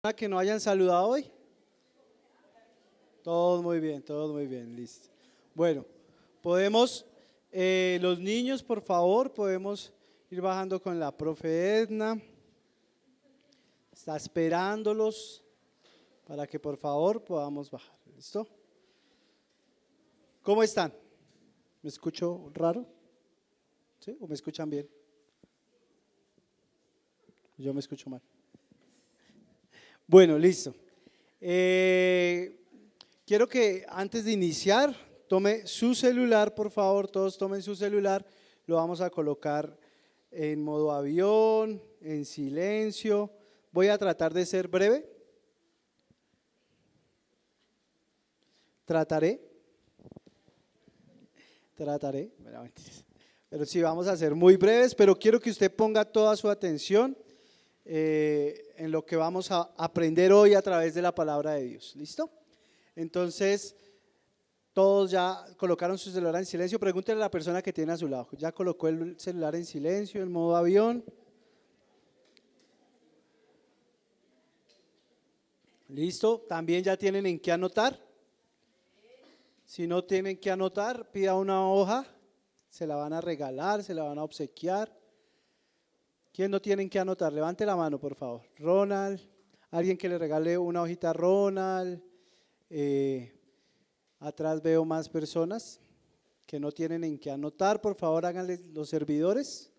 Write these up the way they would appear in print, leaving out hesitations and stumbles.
Que no hayan saludado hoy. Todos muy bien, listo. Bueno, podemos, los niños, por favor, podemos ir bajando con la profe Edna. Está esperándolos para que por favor podamos bajar. ¿Listo? ¿Cómo están? ¿Me escucho raro? ¿Sí? ¿O me escuchan bien? Yo me escucho mal. Bueno, listo. Quiero que antes de iniciar tome su celular, por favor, todos tomen su celular. Lo vamos a colocar en modo avión, en silencio. Voy a tratar de ser breve. Trataré. Bueno, mentiras. Pero sí, vamos a ser muy breves, pero quiero que usted ponga toda su atención en lo que vamos a aprender hoy a través de la palabra de Dios. ¿Listo? Entonces, todos ya colocaron su celular en silencio. Pregúntenle a la persona que tiene a su lado. ¿Ya colocó el celular en silencio, en modo avión? ¿Listo? ¿También ya tienen en qué anotar? Si no tienen que anotar, pida una hoja. Se la van a regalar, se la van a obsequiar. ¿Quién no tienen que anotar? Levante la mano, por favor. Ronald, alguien que le regale una hojita a Ronald. Atrás veo más personas que no tienen en qué anotar. Por favor, háganle los servidores.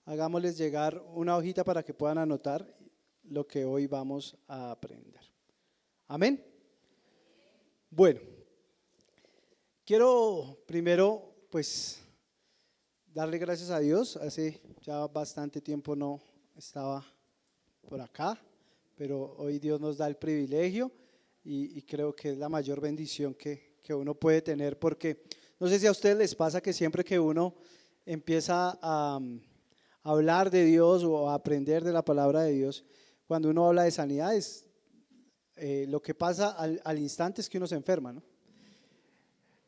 Hagámosles llegar una hojita para que puedan anotar lo que hoy vamos a aprender. Amén. Bueno, quiero primero, pues, darle gracias a Dios. Hace ya bastante tiempo no estaba por acá, pero hoy Dios nos da el privilegio y creo que es la mayor bendición que uno puede tener, porque no sé si a ustedes les pasa que siempre que uno empieza a hablar de Dios o a aprender de la palabra de Dios, cuando uno habla de sanidades, lo que pasa al instante es que uno se enferma, ¿no?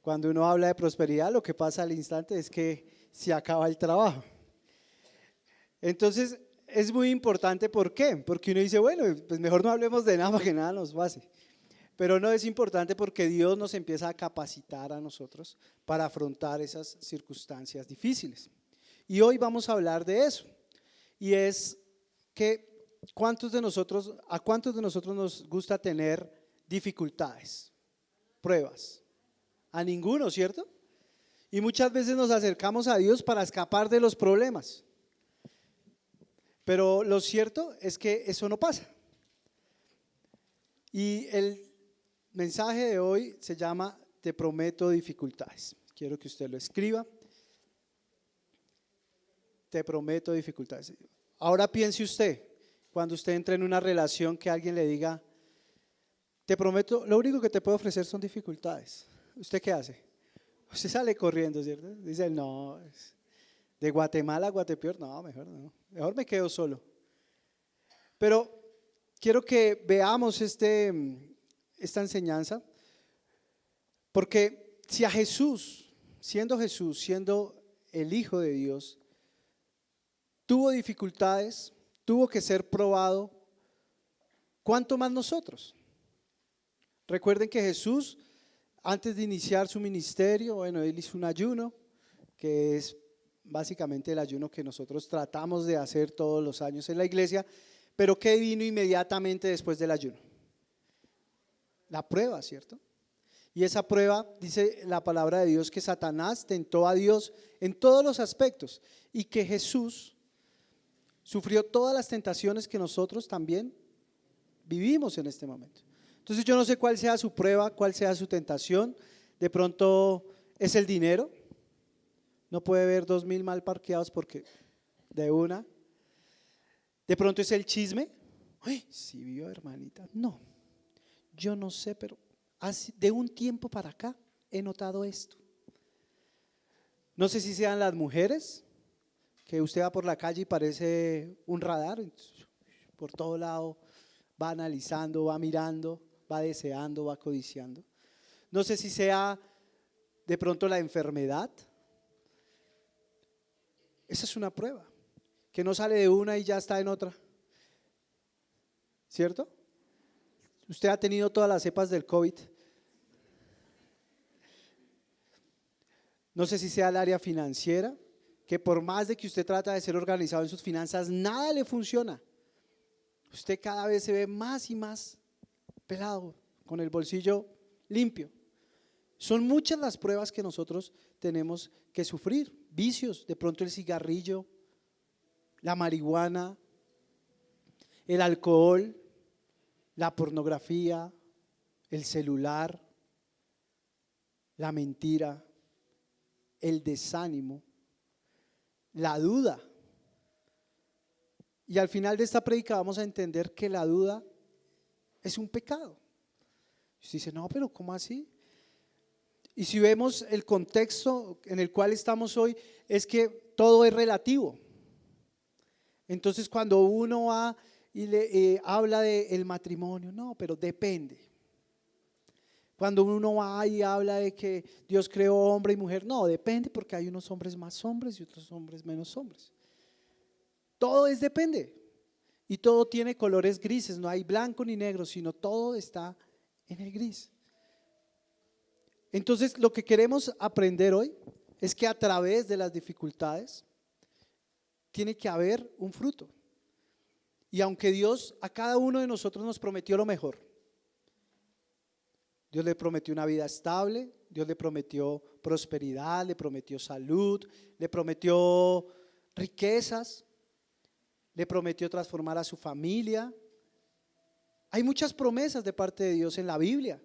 Cuando uno habla de prosperidad, lo que pasa al instante es que se acaba el trabajo. Entonces, es muy importante, ¿por qué? Porque uno dice, bueno, pues mejor no hablemos de nada para que nada nos pase. Pero no, es importante porque Dios nos empieza a capacitar a nosotros para afrontar esas circunstancias difíciles. Y hoy vamos a hablar de eso. Y es que ¿a cuántos de nosotros nos gusta tener dificultades, pruebas? A ninguno, ¿cierto? Y muchas veces nos acercamos a Dios para escapar de los problemas. Pero lo cierto es que eso no pasa. Y el mensaje de hoy se llama Te prometo dificultades. Quiero que usted lo escriba. Te prometo dificultades. Ahora piense usted, cuando usted entre en una relación, que alguien le diga, te prometo, lo único que te puedo ofrecer son dificultades. ¿Usted qué hace? Usted sale corriendo, ¿cierto? Dice, no, de Guatemala a Guatepeor, no, mejor me quedo solo. Pero quiero que veamos esta enseñanza, porque si a Jesús, siendo el Hijo de Dios, tuvo dificultades, tuvo que ser probado, ¿cuánto más nosotros? Recuerden que Jesús, antes de iniciar su ministerio, bueno, él hizo un ayuno, que es básicamente el ayuno que nosotros tratamos de hacer todos los años en la iglesia, pero ¿qué vino inmediatamente después del ayuno? La prueba, ¿cierto? Y esa prueba, dice la palabra de Dios, que Satanás tentó a Dios en todos los aspectos y que Jesús sufrió todas las tentaciones que nosotros también vivimos en este momento. Entonces yo no sé cuál sea su prueba, cuál sea su tentación. De pronto es el dinero. No puede ver 2,000 mal parqueados porque de una. De pronto es el chisme. Ay, sí vio, hermanita. No, yo no sé, pero de un tiempo para acá he notado esto. No sé si sean las mujeres, que usted va por la calle y parece un radar, por todo lado va analizando, va mirando, va deseando, va codiciando. No sé si sea de pronto la enfermedad. Esa es una prueba, que no sale de una y ya está en otra, ¿cierto? Usted ha tenido todas las cepas del COVID. No sé si sea el área financiera, que por más de que usted trata de ser organizado en sus finanzas, nada le funciona. Usted cada vez se ve más y más pelado, con el bolsillo limpio. Son muchas las pruebas que nosotros tenemos que sufrir. Vicios, de pronto el cigarrillo, la marihuana, el alcohol, la pornografía, el celular, la mentira, el desánimo, la duda. Y al final de esta prédica vamos a entender que la duda es un pecado. Usted dice, no, pero ¿cómo así? Y si vemos el contexto en el cual estamos hoy, es que todo es relativo. Entonces cuando uno va y le habla del matrimonio, no, pero depende. Cuando uno va y habla de que Dios creó hombre y mujer, no, depende, porque hay unos hombres más hombres y otros hombres menos hombres. Todo es depende. Y todo tiene colores grises, no hay blanco ni negro, sino todo está en el gris. Entonces lo que queremos aprender hoy es que a través de las dificultades tiene que haber un fruto. Y aunque Dios a cada uno de nosotros nos prometió lo mejor, Dios le prometió una vida estable, Dios le prometió prosperidad, le prometió salud, le prometió riquezas, le prometió transformar a su familia. Hay muchas promesas de parte de Dios en la Biblia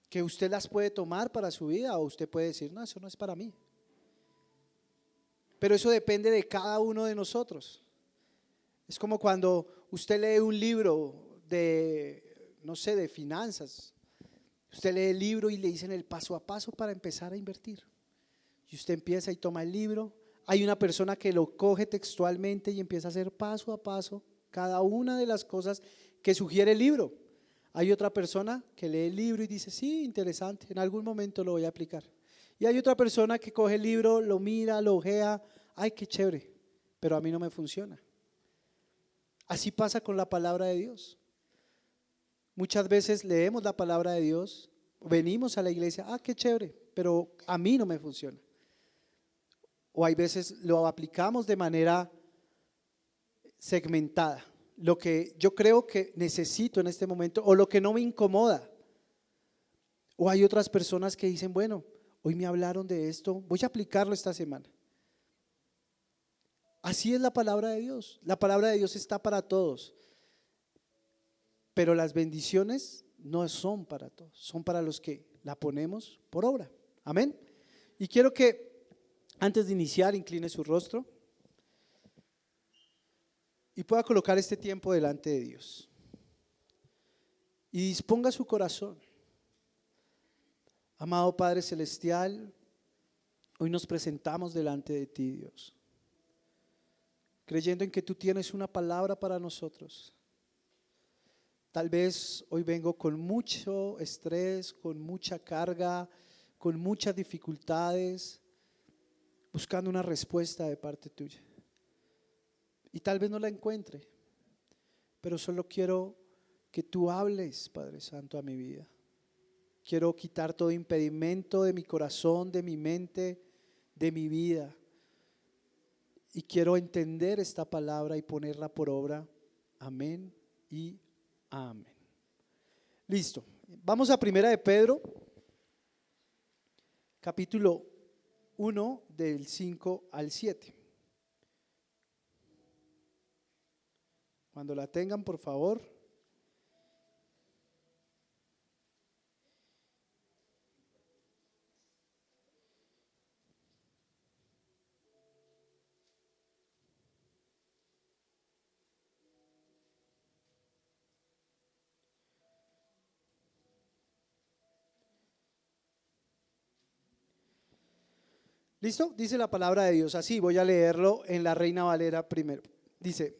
que usted las puede tomar para su vida, o usted puede decir, no, eso no es para mí. Pero eso depende de cada uno de nosotros. Es como cuando usted lee un libro de, no sé, de finanzas. Usted lee el libro y le dicen el paso a paso para empezar a invertir. Y usted empieza y toma el libro. Hay una persona que lo coge textualmente y empieza a hacer paso a paso cada una de las cosas que sugiere el libro. Hay otra persona que lee el libro y dice, sí, interesante, en algún momento lo voy a aplicar. Y hay otra persona que coge el libro, lo mira, lo ojea, ay, qué chévere, pero a mí no me funciona. Así pasa con la palabra de Dios. Muchas veces leemos la palabra de Dios, venimos a la iglesia, ah, qué chévere, pero a mí no me funciona. O hay veces lo aplicamos de manera segmentada, lo que yo creo que necesito en este momento o lo que no me incomoda. O hay otras personas que dicen, bueno, hoy me hablaron de esto, voy a aplicarlo esta semana. Así es la palabra de Dios. La palabra de Dios está para todos, pero las bendiciones no son para todos, son para los que la ponemos por obra. Amén. Y quiero que antes de iniciar incline su rostro y pueda colocar este tiempo delante de Dios y disponga su corazón. Amado Padre Celestial, hoy nos presentamos delante de ti, Dios, creyendo en que tú tienes una palabra para nosotros. Tal vez hoy vengo con mucho estrés, con mucha carga, con muchas dificultades, buscando una respuesta de parte tuya. Y tal vez no la encuentre, pero solo quiero que tú hables, Padre Santo, a mi vida. Quiero quitar todo impedimento de mi corazón, de mi mente, de mi vida. Y quiero entender esta palabra y ponerla por obra. Amén y amén. Listo. Vamos a Primera de Pedro, capítulo 1, del 5 al 7. Cuando la tengan, por favor. ¿Listo? Dice la palabra de Dios así, voy a leerlo en la Reina Valera primero. Dice,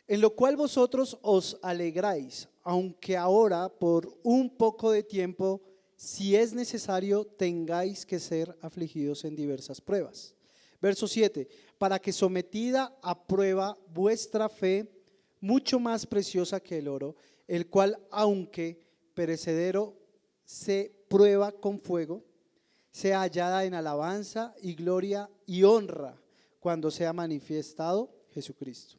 en lo cual vosotros os alegráis, aunque ahora por un poco de tiempo, si es necesario, tengáis que ser afligidos en diversas pruebas. Verso 7, para que sometida a prueba vuestra fe, mucho más preciosa que el oro, el cual, aunque perecedero, se prueba con fuego, sea hallada en alabanza y gloria y honra cuando sea manifestado Jesucristo,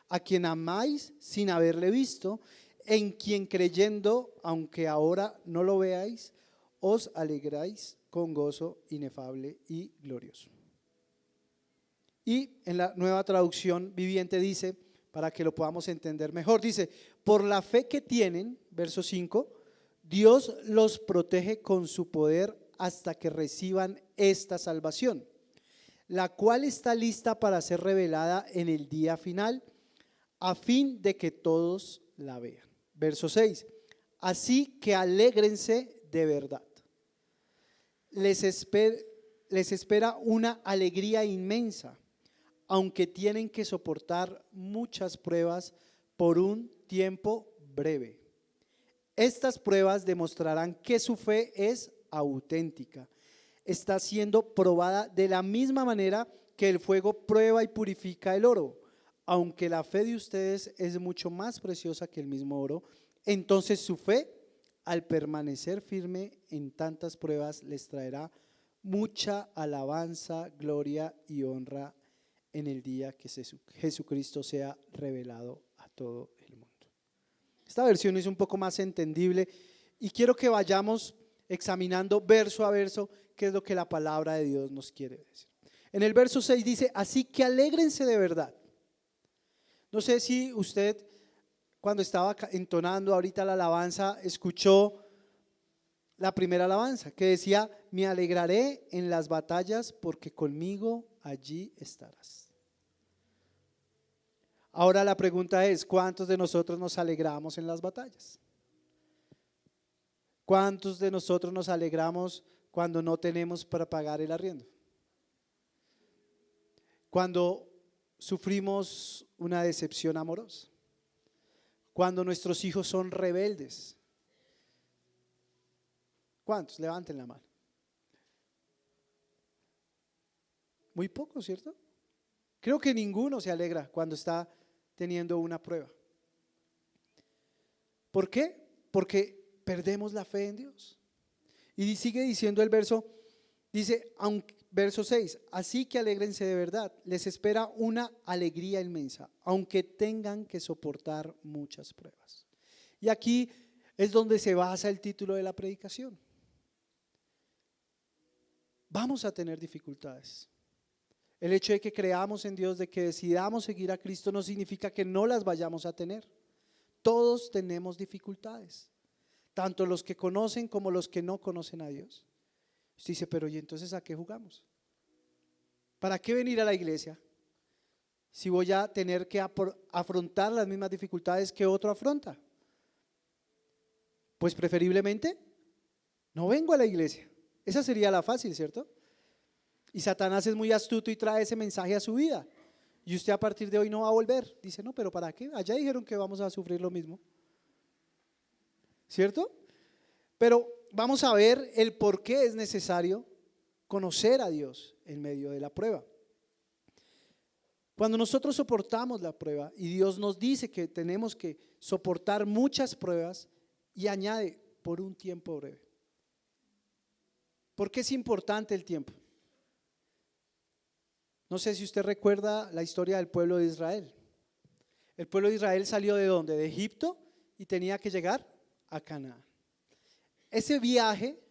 a quien amáis sin haberle visto, en quien creyendo, aunque ahora no lo veáis, os alegráis con gozo inefable y glorioso. Y en la Nueva Traducción Viviente dice, para que lo podamos entender mejor, dice: por la fe que tienen, verso 5, Dios los protege con su poder hasta que reciban esta salvación, la cual está lista para ser revelada en el día final, a fin de que todos la vean. Verso 6, así que alégrense de verdad. Les espera una alegría inmensa, aunque tienen que soportar muchas pruebas por un tiempo breve. Estas pruebas demostrarán que su fe es auténtica. Está siendo probada de la misma manera que el fuego prueba y purifica el oro. Aunque la fe de ustedes es mucho más preciosa que el mismo oro, entonces su fe, al permanecer firme en tantas pruebas, les traerá mucha alabanza, gloria y honra en el día que Jesucristo sea revelado a todo el mundo. Esta versión es un poco más entendible y quiero que vayamos examinando verso a verso qué es lo que la palabra de Dios nos quiere decir. En el verso 6 dice: así que alégrense de verdad. No sé si usted, cuando estaba entonando ahorita la alabanza, escuchó la primera alabanza que decía: me alegraré en las batallas porque conmigo allí estarás. Ahora la pregunta es: ¿cuántos de nosotros nos alegramos en las batallas? ¿Cuántos de nosotros nos alegramos cuando no tenemos para pagar el arriendo? Cuando sufrimos una decepción amorosa, cuando nuestros hijos son rebeldes. ¿Cuántos? Levanten la mano. Muy poco, ¿cierto? Creo que ninguno se alegra cuando está teniendo una prueba. ¿Por qué? Porque perdemos la fe en Dios. Y sigue diciendo el verso, dice, verso 6, así que alégrense de verdad, les espera una alegría inmensa, aunque tengan que soportar muchas pruebas. Y aquí es donde se basa el título de la predicación. Vamos a tener dificultades. El hecho de que creamos en Dios, de que decidamos seguir a Cristo, no significa que no las vayamos a tener. Todos tenemos dificultades, tanto los que conocen como los que no conocen a Dios. Usted dice, pero ¿y entonces a qué jugamos? ¿Para qué venir a la iglesia si voy a tener que afrontar las mismas dificultades que otro afronta? Pues preferiblemente no vengo a la iglesia. Esa sería la fácil, ¿cierto? Y Satanás es muy astuto y trae ese mensaje a su vida. Y usted a partir de hoy no va a volver. Dice, no, pero ¿para qué? Allá dijeron que vamos a sufrir lo mismo, ¿cierto? Pero vamos a ver el por qué es necesario conocer a Dios en medio de la prueba. Cuando nosotros soportamos la prueba y Dios nos dice que tenemos que soportar muchas pruebas, y añade por un tiempo breve. ¿Por qué es importante el tiempo? No sé si usted recuerda la historia del pueblo de Israel. El pueblo de Israel salió ¿de dónde? De Egipto, y tenía que llegar a Canaán. Ese viaje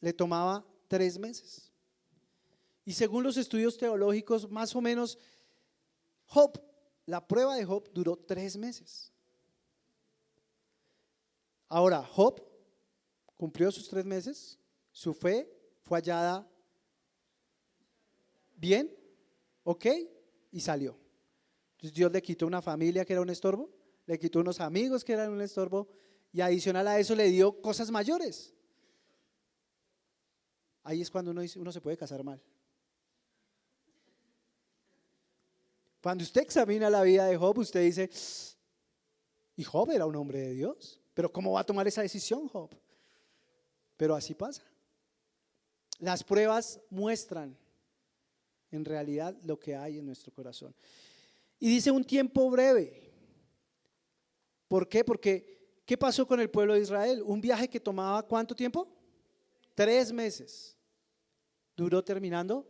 le tomaba 3 meses. Y según los estudios teológicos, más o menos, la prueba de Job duró 3 meses. Ahora, Job cumplió sus 3 meses, su fe fue hallada bien, ok, y salió. Entonces Dios le quitó una familia que era un estorbo, le quitó unos amigos que eran un estorbo, y adicional a eso le dio cosas mayores. Ahí es cuando uno se puede casar mal. Cuando usted examina la vida de Job, usted dice, y Job era un hombre de Dios, pero ¿cómo va a tomar esa decisión Job? Pero así pasa. Las pruebas muestran en realidad lo que hay en nuestro corazón. Y dice un tiempo breve. ¿Por qué? Porque ¿qué pasó con el pueblo de Israel? Un viaje que tomaba ¿cuánto tiempo? 3 meses. Duró terminando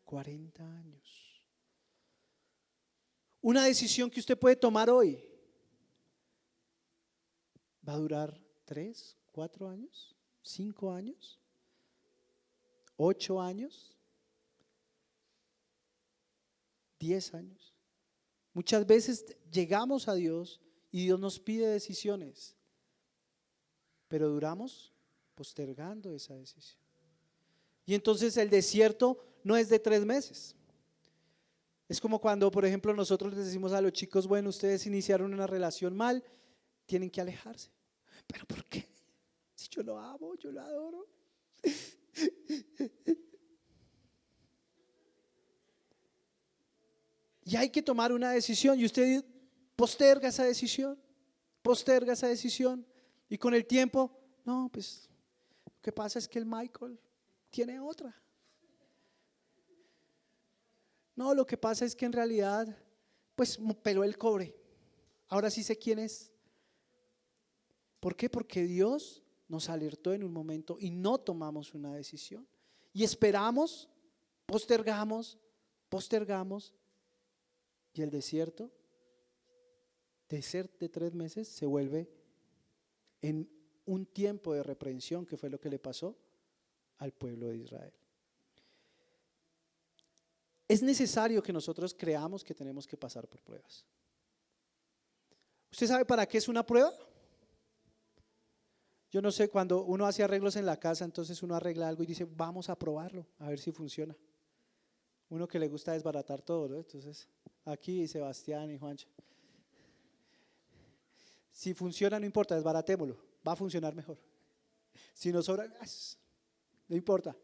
40 años. Una decisión que usted puede tomar hoy va a durar 3, 4 años, 5 años, 8 años, 10 años. Muchas veces llegamos a Dios y Dios nos pide decisiones, pero duramos postergando esa decisión. Y entonces el desierto no es de 3 meses. Es como cuando, por ejemplo, nosotros les decimos a los chicos, bueno, ustedes iniciaron una relación mal, tienen que alejarse. ¿Pero por qué? Si yo lo amo, yo lo adoro. Y hay que tomar una decisión y usted posterga esa decisión, posterga esa decisión. Y con el tiempo, no, pues lo que pasa es que el Michael tiene otra. No, lo que pasa es que en realidad, pues peló el cobre. Ahora sí sé quién es. ¿Por qué? Porque Dios nos alertó en un momento y no tomamos una decisión. Y esperamos, postergamos, postergamos. Y el desierto, de ser de 3 meses, se vuelve en un tiempo de reprensión, que fue lo que le pasó al pueblo de Israel. Es necesario que nosotros creamos que tenemos que pasar por pruebas. ¿Usted sabe para qué es una prueba? Yo no sé, cuando uno hace arreglos en la casa, entonces uno arregla algo y dice, vamos a probarlo, a ver si funciona. Uno que le gusta desbaratar todo, ¿no? Entonces, aquí Sebastián y Juancho. Si funciona, no importa, desbaratémoslo, va a funcionar mejor. Si nos sobra, no importa,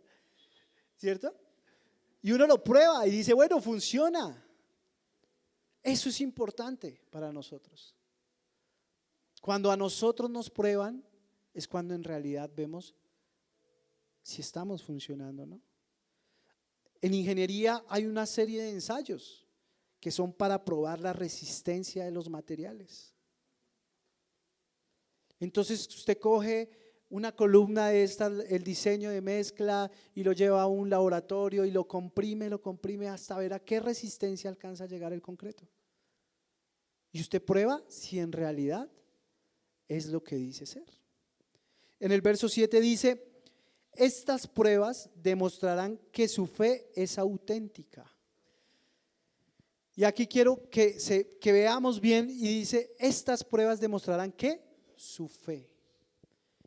¿cierto? Y uno lo prueba y dice, bueno, funciona. Eso es importante para nosotros. Cuando a nosotros nos prueban, es cuando en realidad vemos si estamos funcionando, ¿no? En ingeniería hay una serie de ensayos que son para probar la resistencia de los materiales. Entonces usted coge una columna de esta, el diseño de mezcla, y lo lleva a un laboratorio y lo comprime hasta ver a qué resistencia alcanza a llegar el concreto. Y usted prueba si en realidad es lo que dice ser. En el verso 7 dice, estas pruebas demostrarán que su fe es auténtica. Y aquí quiero que veamos bien, y dice, estas pruebas demostrarán que su fe.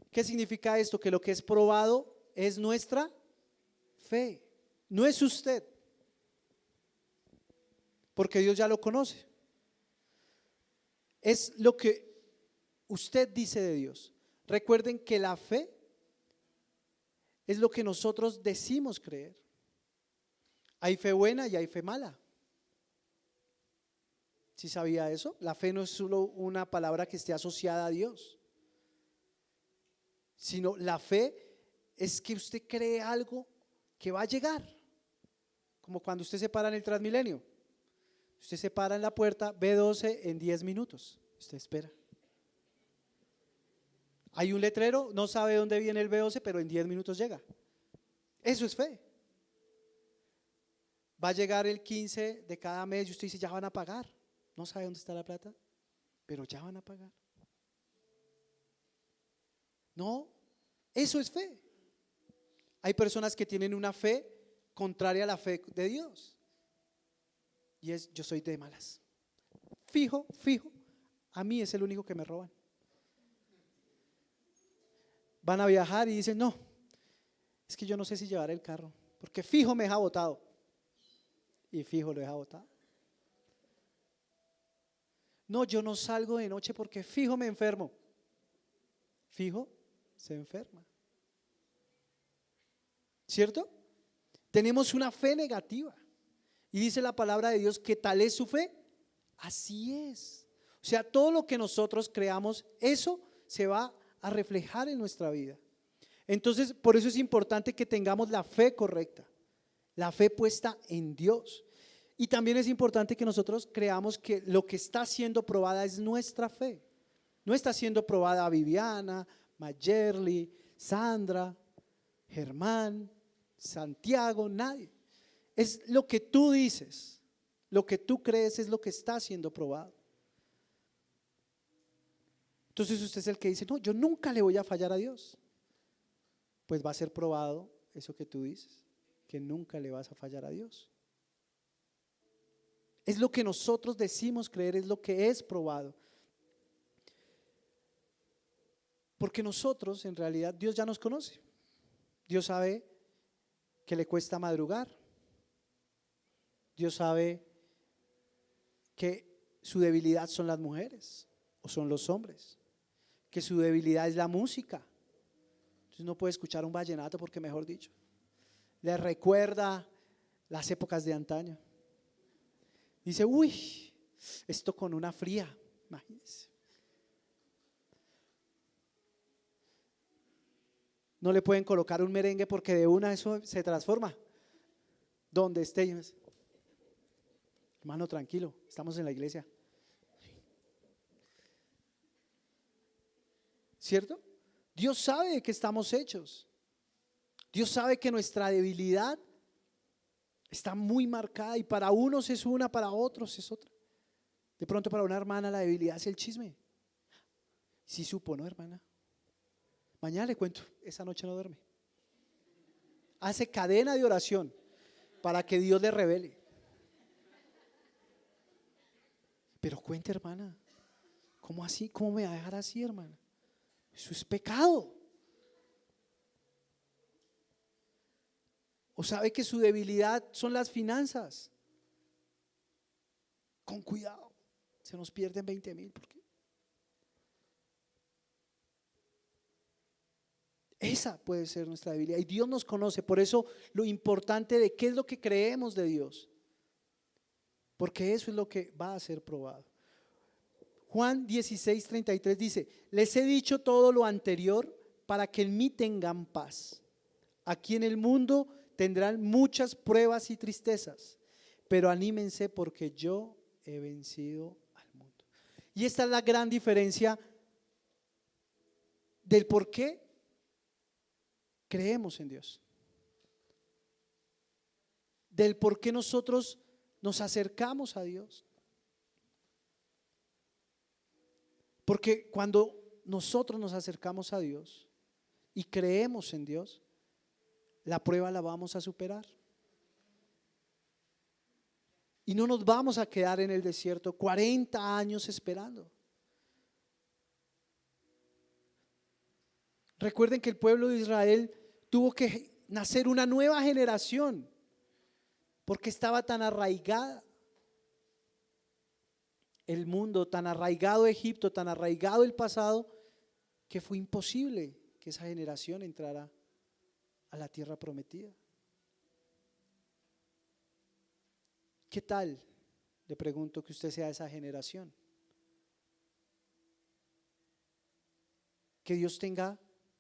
¿Qué significa esto? Que lo que es probado es nuestra fe, no es usted, porque Dios ya lo conoce. Es lo que usted dice de Dios. Recuerden que la fe es lo que nosotros decimos creer. Hay fe buena y hay fe mala. ¿Sí sabía eso? La fe no es solo una palabra que esté asociada a Dios, sino la fe es que usted cree algo que va a llegar. Como cuando usted se para en el Transmilenio. Usted se para en la puerta B12 en 10 minutos. Usted espera. Hay un letrero, no sabe dónde viene el B12, pero en 10 minutos llega. Eso es fe. Va a llegar el 15 de cada mes y usted dice, ya van a pagar. No sabe dónde está la plata, pero ya van a pagar. No, eso es fe. Hay personas que tienen una fe contraria a la fe de Dios. Y es, yo soy de malas. Fijo, a mí es el único que me roban. Van a viajar y dicen, no, es que yo no sé si llevar el carro, porque fijo me deja botado. Y fijo lo deja botado. No, yo no salgo de noche porque fijo me enfermo. Fijo se enferma. ¿Cierto? Tenemos una fe negativa. Y dice la palabra de Dios que tal es su fe. Así es. O sea, todo lo que nosotros creamos, eso se va a reflejar en nuestra vida. Entonces, por eso es importante que tengamos la fe correcta, la fe puesta en Dios. Y también es importante que nosotros creamos que lo que está siendo probada es nuestra fe. No está siendo probada Viviana, Mayerly, Sandra, Germán, Santiago, nadie. Es lo que tú dices, lo que tú crees es lo que está siendo probado. Entonces usted es el que dice, no, yo nunca le voy a fallar a Dios. Pues va a ser probado eso que tú dices, que nunca le vas a fallar a Dios. Es lo que nosotros decimos creer, es lo que es probado. Porque nosotros, en realidad, Dios ya nos conoce. Dios sabe que le cuesta madrugar. Dios sabe que su debilidad son las mujeres o son los hombres. Que su debilidad es la música. Entonces no puede escuchar un vallenato porque, mejor dicho, le recuerda las épocas de antaño. Dice, uy, esto con una fría, imagínense. No le pueden colocar un merengue porque de una eso se transforma. Donde esté, hermano, tranquilo, estamos en la iglesia. ¿Cierto? Dios sabe de qué estamos hechos. Dios sabe que nuestra debilidad está muy marcada y para unos es una, para otros es otra. De pronto para una hermana la debilidad es el chisme. Sí supo, ¿no, hermana? Mañana le cuento, esa noche no duerme. Hace cadena de oración para que Dios le revele. Pero cuente, hermana, ¿cómo así? ¿Cómo me va a dejar así, hermana? Eso es pecado. O sabe que su debilidad son las finanzas. Con cuidado, se nos pierden 20,000. ¿Por qué? Esa puede ser nuestra debilidad y Dios nos conoce. Por eso lo importante de qué es lo que creemos de Dios, porque eso es lo que va a ser probado. Juan 16:33 dice: les he dicho todo lo anterior para que en mí tengan paz. Aquí en el mundo tendrán muchas pruebas y tristezas, pero anímense porque yo he vencido al mundo. Y esta es la gran diferencia del por qué creemos en Dios, del por qué nosotros nos acercamos a Dios. Porque cuando nosotros nos acercamos a Dios y creemos en Dios, la prueba la vamos a superar. Y no nos vamos a quedar en el desierto 40 años esperando. Recuerden que el pueblo de Israel tuvo que nacer una nueva generación porque estaba tan arraigada el mundo, tan arraigado Egipto, tan arraigado el pasado, que fue imposible que esa generación entrara a la tierra prometida. ¿Qué tal? Le pregunto que usted sea esa generación. Que Dios tenga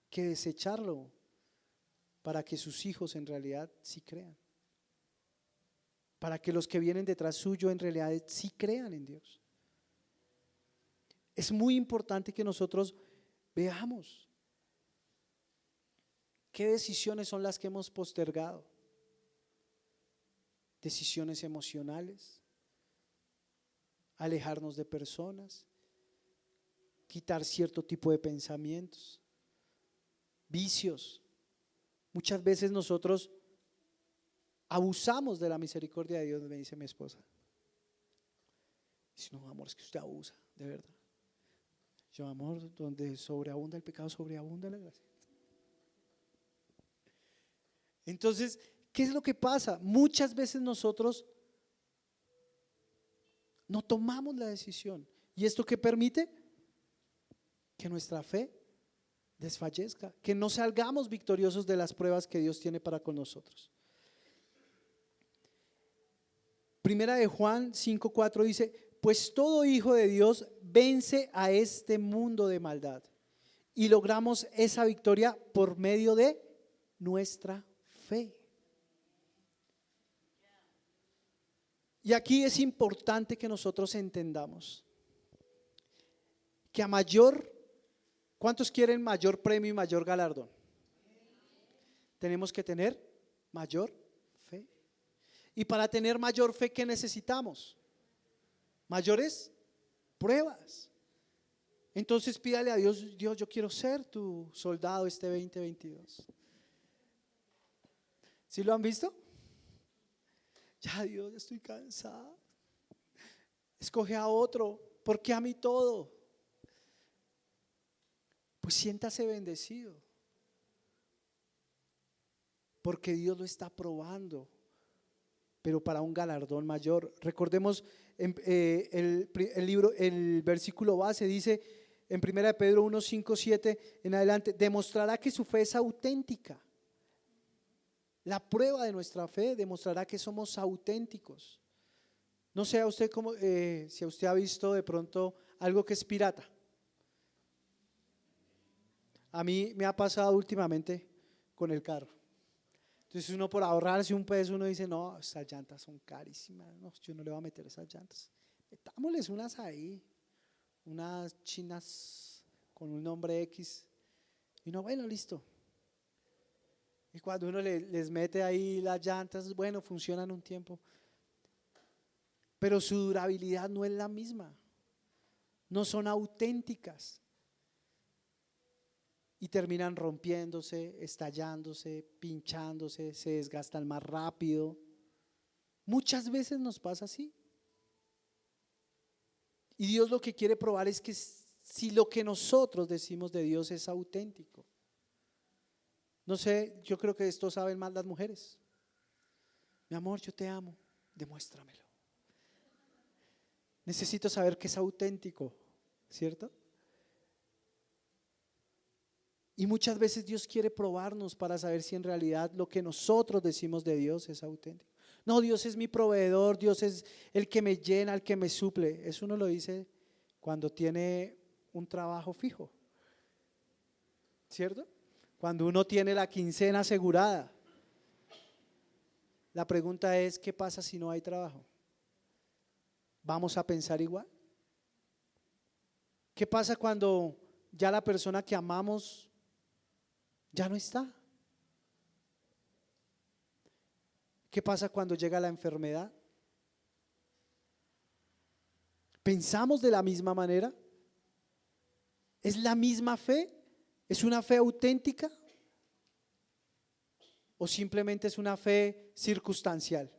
que desecharlo para que sus hijos en realidad sí crean. Para que los que vienen detrás suyo en realidad sí crean en Dios. Es muy importante que nosotros veamos qué decisiones son las que hemos postergado. Decisiones emocionales, alejarnos de personas, quitar cierto tipo de pensamientos, vicios. Muchas veces nosotros abusamos de la misericordia de Dios, me dice mi esposa. Dice, no, amor, es que usted abusa, de verdad. Yo, amor, donde sobreabunda el pecado, sobreabunda la gracia. Entonces, ¿qué es lo que pasa? Muchas veces nosotros no tomamos la decisión. ¿Y esto qué permite? Que nuestra fe desfallezca, que no salgamos victoriosos de las pruebas que Dios tiene para con nosotros. Primera de Juan 5:4 dice: pues todo hijo de Dios vence a este mundo de maldad y logramos esa victoria por medio de nuestra fe. Y aquí es importante que nosotros entendamos que a mayor, ¿cuántos quieren mayor premio y mayor galardón? Tenemos que tener mayor fe. Y para tener mayor fe, ¿qué necesitamos? Mayores pruebas. Entonces pídale a Dios: Dios, yo quiero ser tu soldado este 2022. ¿Sí lo han visto? Ya, Dios, estoy cansada. Escoge a otro. ¿Por qué a mí todo? Pues siéntase bendecido, porque Dios lo está probando, pero para un galardón mayor. Recordemos el versículo base dice en 1 Pedro 1, 5, 7 en adelante: demostrará que su fe es auténtica. La prueba de nuestra fe demostrará que somos auténticos. No sé a usted cómo, si a usted ha visto de pronto algo que es pirata. A mí me ha pasado últimamente con el carro. Entonces uno, por ahorrarse un peso, uno dice: no, esas llantas son carísimas, no, yo no le voy a meter esas llantas. Metámosles unas ahí, unas chinas con un nombre X. Y no, bueno, listo. Y cuando uno les mete ahí las llantas, bueno, funcionan un tiempo, pero su durabilidad no es la misma, no son auténticas. Y terminan rompiéndose, estallándose, pinchándose, se desgastan más rápido. Muchas veces nos pasa así. Y Dios lo que quiere probar es que si lo que nosotros decimos de Dios es auténtico. No sé, yo creo que esto saben más las mujeres. Mi amor, yo te amo, demuéstramelo. Necesito saber que es auténtico, ¿cierto? Y muchas veces Dios quiere probarnos para saber si en realidad lo que nosotros decimos de Dios es auténtico. No, Dios es mi proveedor, Dios es el que me llena, el que me suple. Eso uno lo dice cuando tiene un trabajo fijo, ¿cierto? Cuando uno tiene la quincena asegurada. La pregunta es: ¿qué pasa si no hay trabajo? ¿Vamos a pensar igual? ¿Qué pasa cuando ya la persona que amamos ya no está? ¿Qué pasa cuando llega la enfermedad? ¿Pensamos de la misma manera? ¿Es la misma fe? ¿Es una fe auténtica? ¿O simplemente es una fe circunstancial?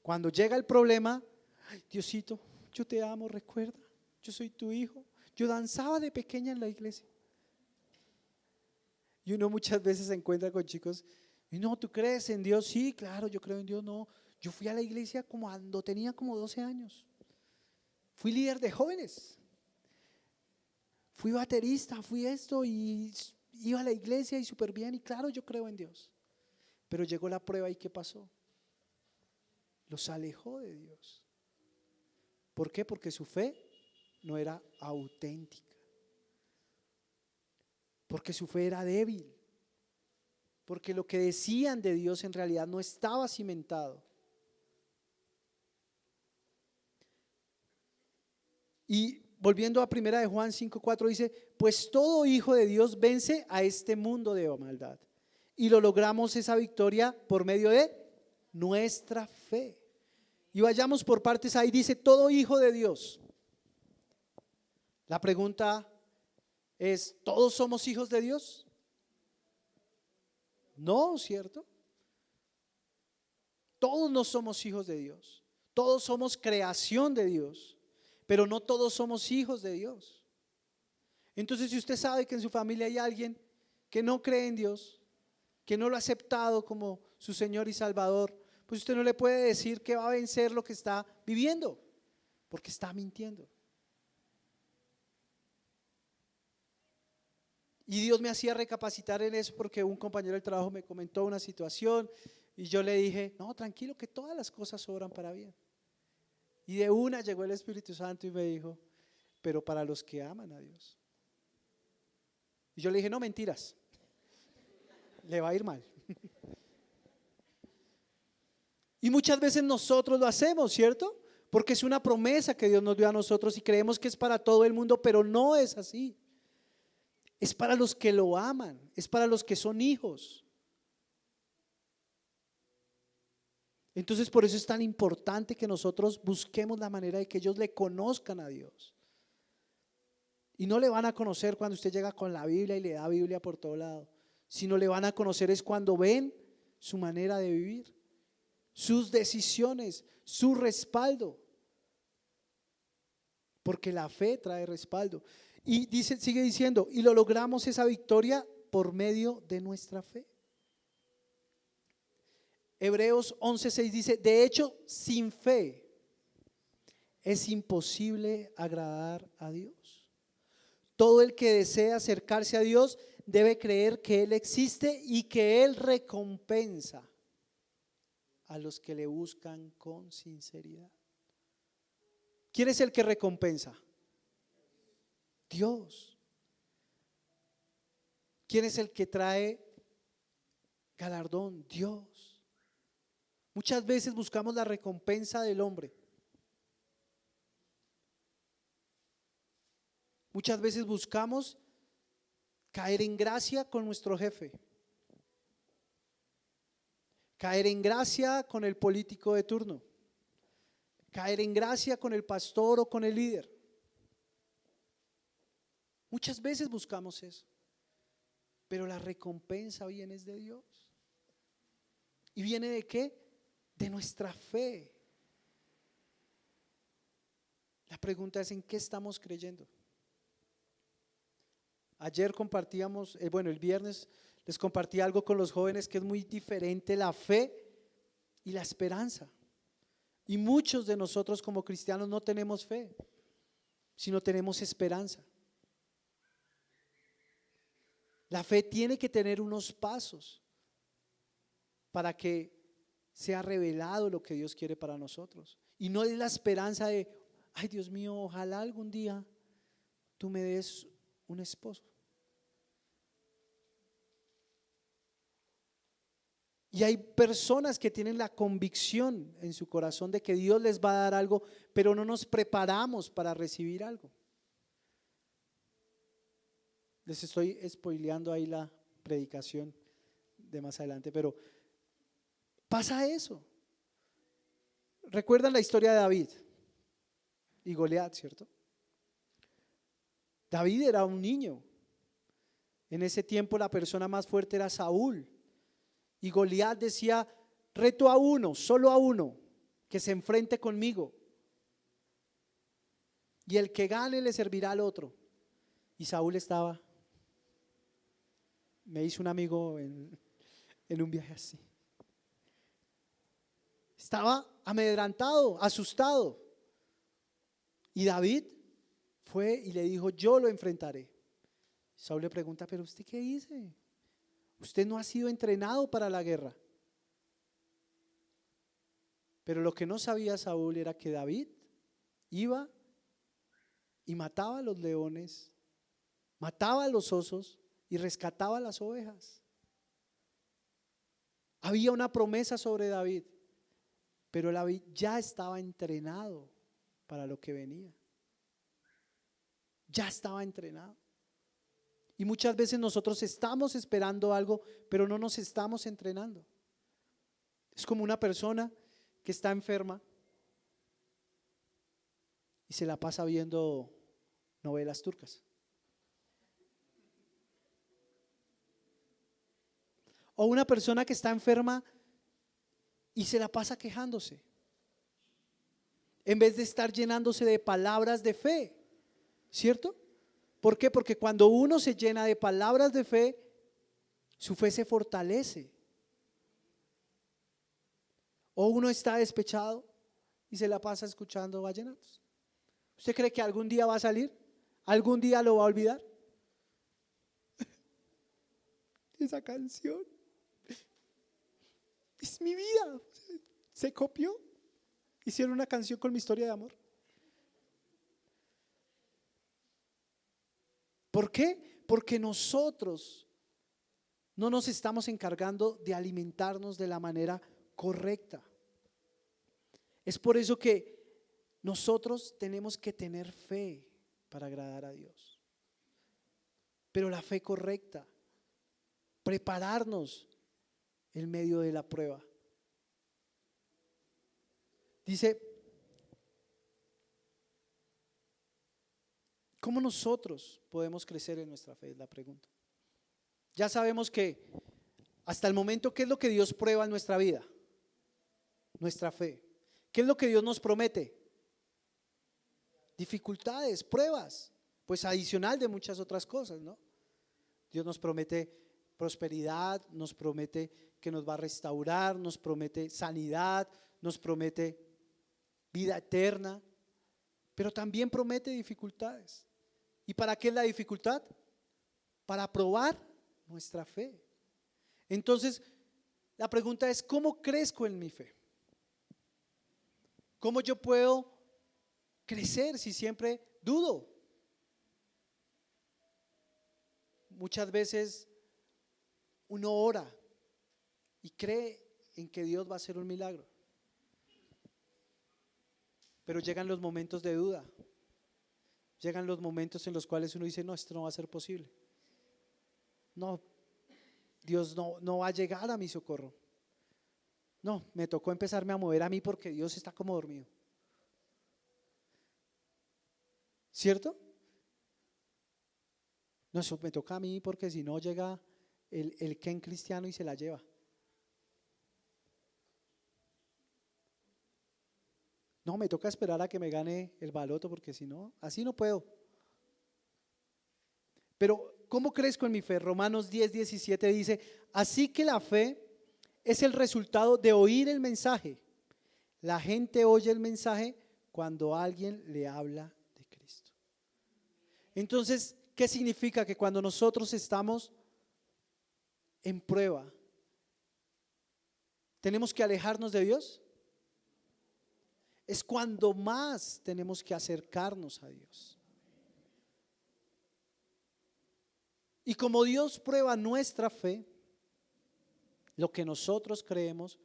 Cuando llega el problema: ay, Diosito, yo te amo, recuerda, yo soy tu hijo, yo danzaba de pequeña en la iglesia. Y uno muchas veces se encuentra con chicos: y no, ¿tú crees en Dios? Sí, claro, yo creo en Dios. No, yo fui a la iglesia cuando tenía como 12 años. Fui líder de jóvenes. Fui baterista, fui esto y iba a la iglesia y súper bien. Y claro, yo creo en Dios. Pero llegó la prueba y ¿qué pasó? Los alejó de Dios. ¿Por qué? Porque su fe no era auténtica. Porque su fe era débil. Porque lo que decían de Dios en realidad no estaba cimentado. Y volviendo a 1 de Juan 5:4 dice: pues todo hijo de Dios vence a este mundo de maldad. Y lo logramos esa victoria por medio de nuestra fe. Y vayamos por partes. Ahí dice todo hijo de Dios. La pregunta es: ¿todos somos hijos de Dios? No, ¿cierto? Todos no somos hijos de Dios. Todos somos creación de Dios, pero no todos somos hijos de Dios. Entonces, si usted sabe que en su familia hay alguien que no cree en Dios, que no lo ha aceptado como su Señor y Salvador, pues usted no le puede decir que va a vencer lo que está viviendo, porque está mintiendo. Y Dios me hacía recapacitar en eso, porque un compañero del trabajo me comentó una situación y yo le dije: no, tranquilo, que todas las cosas obran para bien. Y de una llegó el Espíritu Santo y me dijo: pero para los que aman a Dios. Y yo le dije: no, mentiras, le va a ir mal. Y muchas veces nosotros lo hacemos, ¿cierto? porque es una promesa que Dios nos dio a nosotros y creemos que es para todo el mundo, pero no es así. Es para los que lo aman, es para los que son hijos. Entonces por eso es tan importante que nosotros busquemos la manera de que ellos le conozcan a Dios. Y no le van a conocer cuando usted llega con la Biblia y le da Biblia por todo lado, sino le van a conocer es cuando ven su manera de vivir, sus decisiones, su respaldo. Porque la fe trae respaldo. Y dice, sigue diciendo, y lo logramos esa victoria por medio de nuestra fe. Hebreos 11:6 dice, de hecho, sin fe es imposible agradar a Dios. Todo el que desea acercarse a Dios debe creer que Él existe y que Él recompensa a los que le buscan con sinceridad. ¿Quién es el que recompensa? Dios. ¿Quién es el que trae galardón? Dios. Muchas veces buscamos la recompensa del hombre. Muchas veces buscamos caer en gracia con nuestro jefe, caer en gracia con el político de turno, caer en gracia con el pastor o con el líder. Muchas veces buscamos eso, pero la recompensa viene de Dios. ¿Y viene de qué? De nuestra fe. La pregunta es: ¿en qué estamos creyendo? Ayer compartíamos, el viernes les compartí algo con los jóvenes que es muy diferente la fe y la esperanza. Y muchos de nosotros como cristianos no tenemos fe, sino tenemos esperanza. La fe tiene que tener unos pasos para que sea revelado lo que Dios quiere para nosotros. Y no es la esperanza de, ay Dios mío, ojalá algún día tú me des un esposo. Y hay personas que tienen la convicción en su corazón de que Dios les va a dar algo, pero no nos preparamos para recibir algo. Les estoy spoileando ahí la predicación de más adelante, pero pasa eso. ¿Recuerdan la historia de David y Goliat, cierto? David era un niño. En ese tiempo la persona más fuerte era Saúl. Y Goliat decía: reto a uno, solo a uno, que se enfrente conmigo. Y el que gane le servirá al otro. Y Saúl estaba, me hizo un amigo en un viaje así. Estaba amedrentado, asustado. Y David fue y le dijo: yo lo enfrentaré. Saúl le pregunta: ¿pero usted qué dice? Usted no ha sido entrenado para la guerra. Pero lo que no sabía Saúl era que David iba y mataba a los leones, mataba a los osos y rescataba a las ovejas. Había una promesa sobre David, pero David ya estaba entrenado para lo que venía. Ya estaba entrenado. Y muchas veces nosotros estamos esperando algo, pero no nos estamos entrenando. Es como una persona que está enferma y se la pasa viendo novelas turcas. O una persona que está enferma y se la pasa quejándose, en vez de estar llenándose de palabras de fe, ¿cierto? ¿Por qué? Porque cuando uno se llena de palabras de fe, su fe se fortalece. O uno está despechado y se la pasa escuchando vallenatos. ¿Usted cree que algún día va a salir? ¿Algún día lo va a olvidar? Esa canción es mi vida. Se copió. Hicieron una canción con mi historia de amor. ¿Por qué? Porque nosotros no nos estamos encargando de alimentarnos de la manera correcta. Es por eso que nosotros tenemos que tener fe para agradar a Dios, pero la fe correcta, prepararnos en medio de la prueba. Dice, ¿cómo nosotros podemos crecer en nuestra fe? Es la pregunta. Ya sabemos que hasta el momento, ¿qué es lo que Dios prueba en nuestra vida? Nuestra fe. ¿Qué es lo que Dios nos promete? Dificultades, pruebas, pues adicional de muchas otras cosas, ¿no? Dios nos promete prosperidad, nos promete que nos va a restaurar, nos promete sanidad, nos promete vida eterna, pero también promete dificultades. ¿Y para qué es la dificultad? Para probar nuestra fe. Entonces, la pregunta es, ¿cómo crezco en mi fe? ¿Cómo yo puedo crecer si siempre dudo? Muchas veces uno ora y cree en que Dios va a hacer un milagro, pero llegan los momentos de duda, llegan los momentos en los cuales uno dice, no, esto no va a ser posible, no, Dios no va a llegar a mi socorro, no, me tocó empezarme a mover a mí porque Dios está como dormido, ¿cierto? No, eso me toca a mí porque si no llega el Ken cristiano y se la lleva. No, me toca esperar a que me gane el baloto porque si no, así no puedo. Pero, ¿cómo crezco en mi fe? Romanos 10:17 dice, así que la fe es el resultado de oír el mensaje. La gente oye el mensaje cuando alguien le habla de Cristo. Entonces, ¿qué significa? Que cuando nosotros estamos en prueba, ¿tenemos que alejarnos de Dios? Es cuando más tenemos que acercarnos a Dios. Y como Dios prueba nuestra fe, lo que nosotros creemos,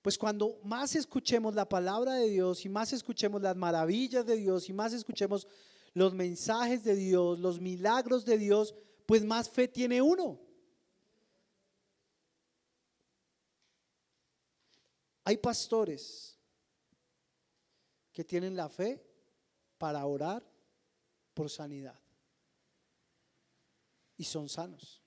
pues cuando más escuchemos la palabra de Dios y más escuchemos las maravillas de Dios y más escuchemos los mensajes de Dios, los milagros de Dios, pues más fe tiene uno. Hay pastores que tienen la fe para orar por sanidad y son sanos.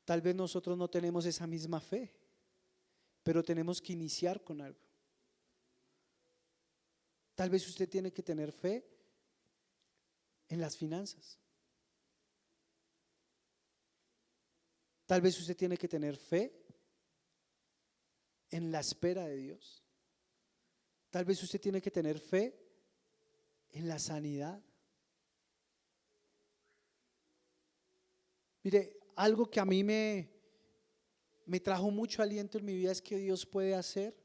Tal vez nosotros no tenemos esa misma fe, pero tenemos que iniciar con algo. Tal vez usted tiene que tener fe en las finanzas. Tal vez usted tiene que tener fe en la espera de Dios. Tal vez usted tiene que tener fe en la sanidad. Mire, algo que a mí me trajo mucho aliento en mi vida es que Dios puede hacer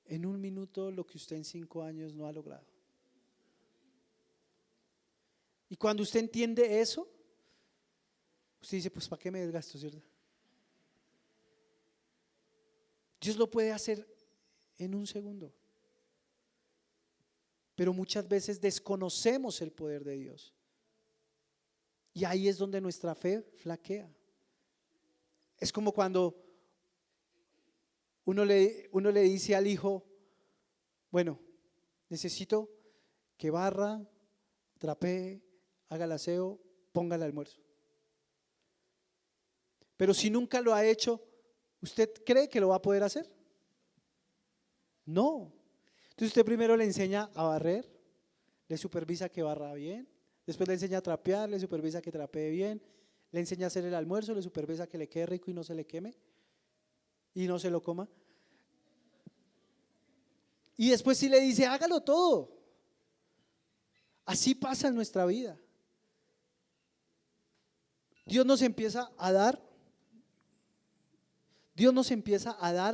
en un minuto lo que usted en 5 años no ha logrado. Y cuando usted entiende eso, usted dice, pues ¿para qué me desgasto, cierto? Dios lo puede hacer en un segundo. Pero muchas veces desconocemos el poder de Dios. Y ahí es donde nuestra fe flaquea. Es como cuando uno le dice al hijo, bueno, necesito que barra, trapee, haga el aseo, ponga el almuerzo. Pero si nunca lo ha hecho, ¿usted cree que lo va a poder hacer? No. Entonces usted primero le enseña a barrer, le supervisa que barra bien, después le enseña a trapear, le supervisa que trapee bien, le enseña a hacer el almuerzo, le supervisa que le quede rico y no se le queme y no se lo coma. Y después sí le dice, hágalo todo. Así pasa en nuestra vida. Dios nos empieza a dar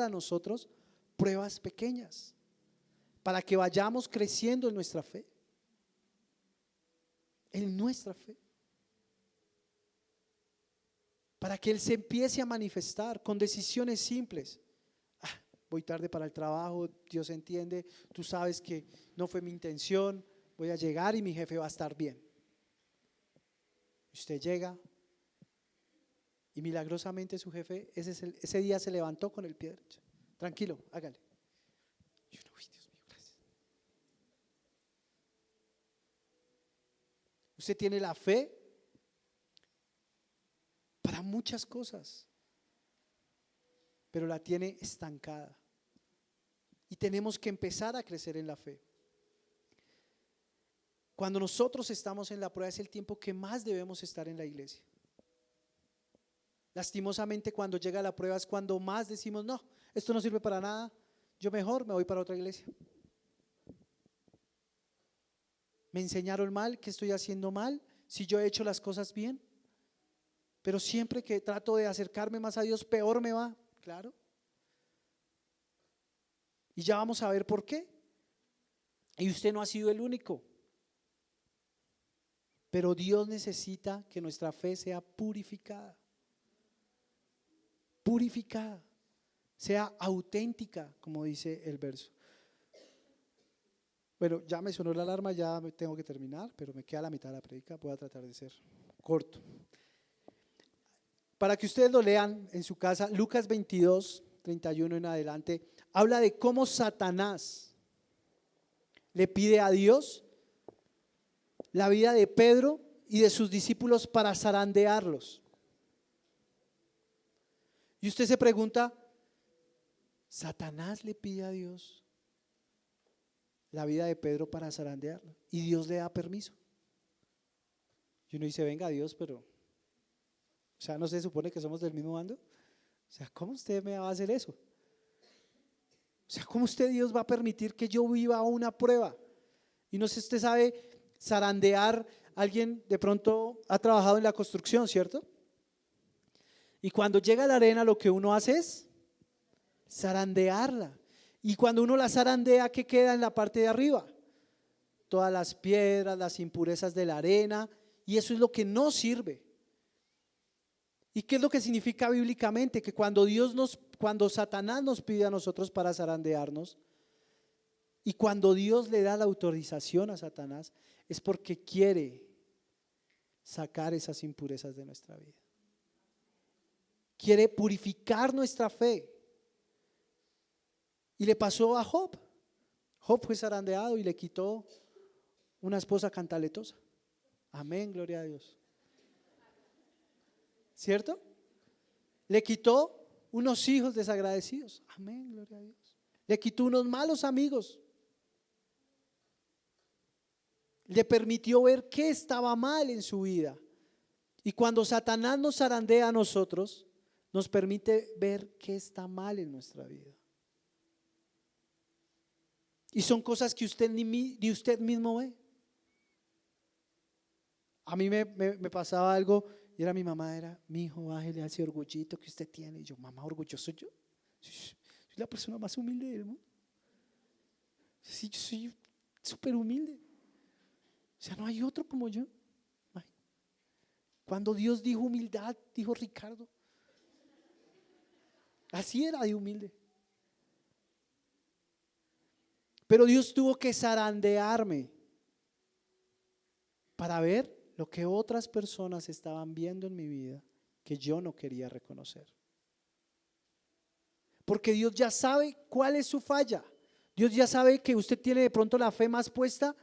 a nosotros pruebas pequeñas para que vayamos creciendo en nuestra fe. En nuestra fe. Para que Él se empiece a manifestar con decisiones simples. voy tarde para el trabajo, Dios entiende, tú sabes que no fue mi intención, voy a llegar y mi jefe va a estar bien. Usted llega y milagrosamente su jefe ese día se levantó con el pie derecho. Tranquilo, hágale. Y uno, uy, Dios mío, gracias. Usted tiene la fe para muchas cosas, pero la tiene estancada. Y tenemos que empezar a crecer en la fe. Cuando nosotros estamos en la prueba es el tiempo que más debemos estar en la iglesia. Lastimosamente cuando llega la prueba es cuando más decimos, no, esto no sirve para nada, yo mejor me voy para otra iglesia. Me enseñaron mal, ¿qué estoy haciendo mal? Si yo he hecho las cosas bien. Pero siempre que trato de acercarme más a Dios, peor me va, claro. Y ya vamos a ver por qué. Y usted no ha sido el único. Pero Dios necesita que nuestra fe sea purificada. Purificada. Sea auténtica, como dice el verso. Bueno, ya me sonó la alarma, ya tengo que terminar, pero me queda la mitad de la prédica, voy a tratar de ser corto. Para que ustedes lo lean en su casa, Lucas 22, 31 en adelante, habla de cómo Satanás le pide a Dios la vida de Pedro y de sus discípulos para zarandearlos. Y usted se pregunta, ¿Satanás le pide a Dios la vida de Pedro para zarandearlo? Y Dios le da permiso. Y uno dice, venga Dios, pero, o sea, ¿no se supone que somos del mismo bando? O sea, ¿cómo usted me va a hacer eso? O sea, ¿cómo usted, Dios, va a permitir que yo viva una prueba? Y no sé si usted sabe zarandear. Alguien de pronto ha trabajado en la construcción, ¿cierto? Y cuando llega la arena lo que uno hace es zarandearla. Y cuando uno la zarandea, ¿qué queda en la parte de arriba? Todas las piedras, las impurezas de la arena, y eso es lo que no sirve. ¿Y qué es lo que significa bíblicamente? Que cuando Satanás nos pide a nosotros para zarandearnos, y cuando Dios le da la autorización a Satanás, es porque quiere sacar esas impurezas de nuestra vida. Quiere purificar nuestra fe. Y le pasó a Job. Job fue zarandeado y le quitó una esposa cantaletosa. Amén, gloria a Dios. ¿Cierto? Le quitó unos hijos desagradecidos. Amén, gloria a Dios. Le quitó unos malos amigos. Le permitió ver qué estaba mal en su vida. Y cuando Satanás nos zarandea a nosotros, nos permite ver qué está mal en nuestra vida. Y son cosas que usted ni usted mismo ve. A mí me pasaba algo y era mi mamá, mi hijo, bájele a ese orgullito que usted tiene. Y yo, mamá, ¿orgulloso yo? Soy la persona más humilde del mundo. Sí, yo soy súper humilde. O sea, no hay otro como yo. Cuando Dios dijo humildad, dijo Ricardo. Así era de humilde. Pero Dios tuvo que zarandearme para ver lo que otras personas estaban viendo en mi vida que yo no quería reconocer. Porque Dios ya sabe cuál es su falla. Dios ya sabe que usted tiene de pronto la fe más puesta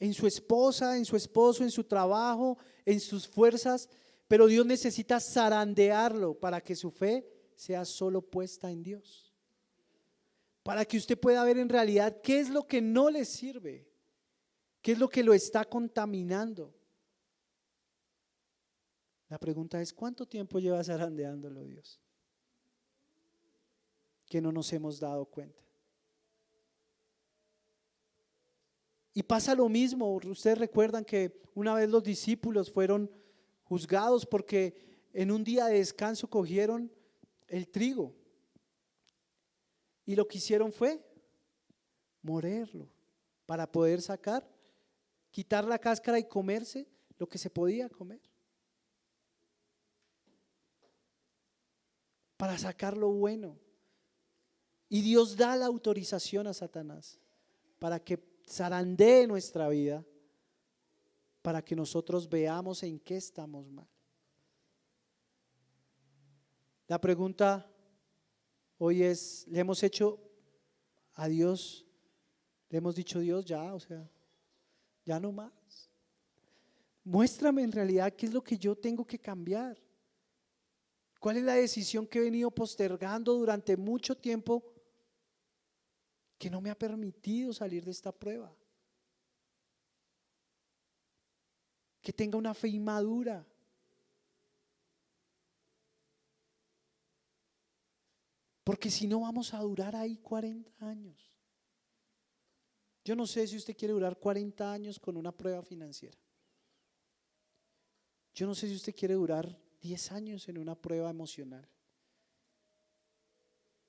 en su esposa, en su esposo, en su trabajo, en sus fuerzas, pero Dios necesita zarandearlo para que su fe sea solo puesta en Dios. Para que usted pueda ver en realidad qué es lo que no le sirve, qué es lo que lo está contaminando. La pregunta es, ¿cuánto tiempo lleva zarandeándolo Dios? Que no nos hemos dado cuenta. Y pasa lo mismo, ustedes recuerdan que una vez los discípulos fueron juzgados porque en un día de descanso cogieron el trigo y lo que hicieron fue molerlo para poder quitar la cáscara y comerse lo que se podía comer, para sacar lo bueno. Y Dios da la autorización a Satanás para que zarandee nuestra vida, para que nosotros veamos en qué estamos mal. La pregunta hoy es, ¿le hemos hecho a Dios? ¿Le hemos dicho Dios ya? O sea, ya no más. Muéstrame en realidad qué es lo que yo tengo que cambiar. ¿Cuál es la decisión que he venido postergando durante mucho tiempo que no me ha permitido salir de esta prueba? Que tenga una fe inmadura. Porque si no vamos a durar ahí 40 años. Yo no sé si usted quiere durar 40 años con una prueba financiera. Yo no sé si usted quiere durar 10 años en una prueba emocional.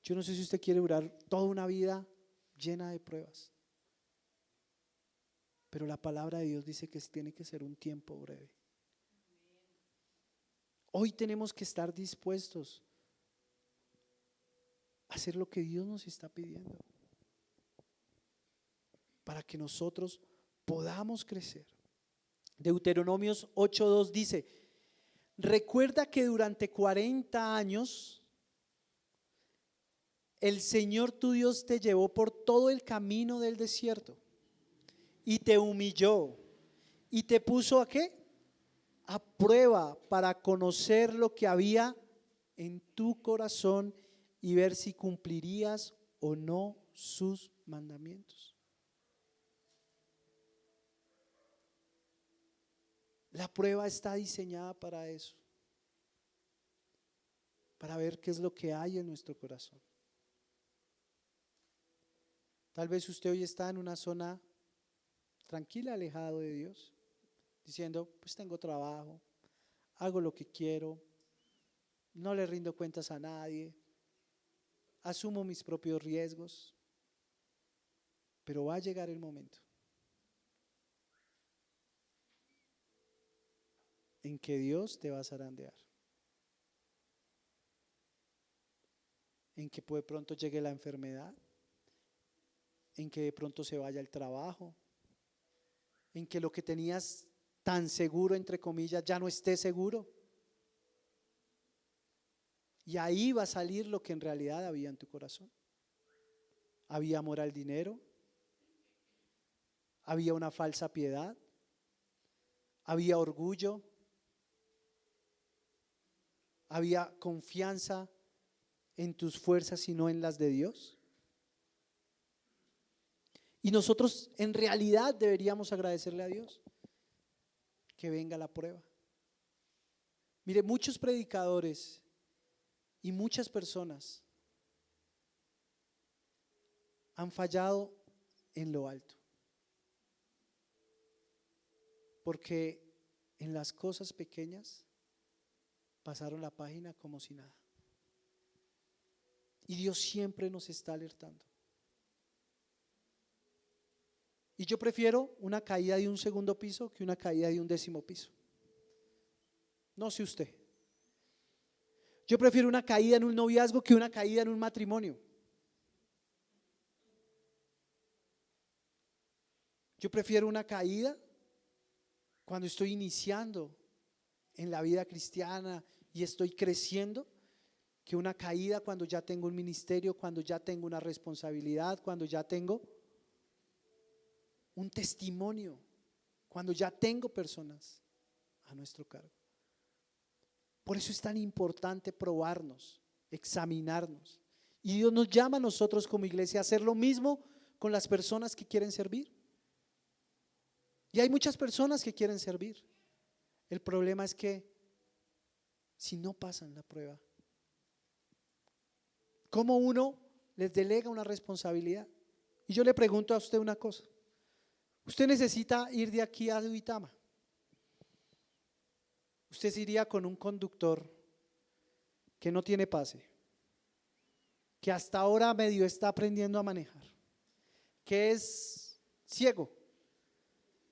Yo no sé si usted quiere durar toda una vida llena de pruebas. Pero la palabra de Dios dice que tiene que ser un tiempo breve. Hoy tenemos que estar dispuestos a hacer lo que Dios nos está pidiendo para que nosotros podamos crecer. Deuteronomios 8:2 dice: recuerda que durante 40 años el Señor tu Dios te llevó por todo el camino del desierto y te humilló y te puso ¿a qué? A prueba para conocer lo que había en tu corazón y ver si cumplirías o no sus mandamientos. La prueba está diseñada para eso, para ver qué es lo que hay en nuestro corazón. Tal vez usted hoy está en una zona tranquila, alejado de Dios, diciendo, pues tengo trabajo, hago lo que quiero, no le rindo cuentas a nadie, asumo mis propios riesgos, pero va a llegar el momento en que Dios te va a zarandear, en que de pronto llegue la enfermedad, en que de pronto se vaya el trabajo, en que lo que tenías tan seguro, entre comillas, ya no esté seguro. Y ahí va a salir lo que en realidad había en tu corazón. Había amor al dinero, había una falsa piedad, había orgullo, había confianza en tus fuerzas y no en las de Dios. Y nosotros en realidad deberíamos agradecerle a Dios que venga la prueba. Mire, muchos predicadores y muchas personas han fallado en lo alto, porque en las cosas pequeñas pasaron la página como si nada. Y Dios siempre nos está alertando. Y yo prefiero una caída de un segundo piso que una caída de un 10º piso. No sé usted. Yo prefiero una caída en un noviazgo que una caída en un matrimonio. Yo prefiero una caída cuando estoy iniciando en la vida cristiana y estoy creciendo, que una caída cuando ya tengo un ministerio, cuando ya tengo una responsabilidad, cuando ya tengo un testimonio, cuando ya tengo personas a nuestro cargo. Por eso es tan importante probarnos, examinarnos. Y Dios nos llama a nosotros como iglesia a hacer lo mismo con las personas que quieren servir. Y hay muchas personas que quieren servir. El problema es que si no pasan la prueba, ¿cómo uno les delega una responsabilidad? Y yo le pregunto a usted una cosa. Usted necesita ir de aquí a Duitama. Usted se iría con un conductor que no tiene pase, que hasta ahora medio está aprendiendo a manejar, que es ciego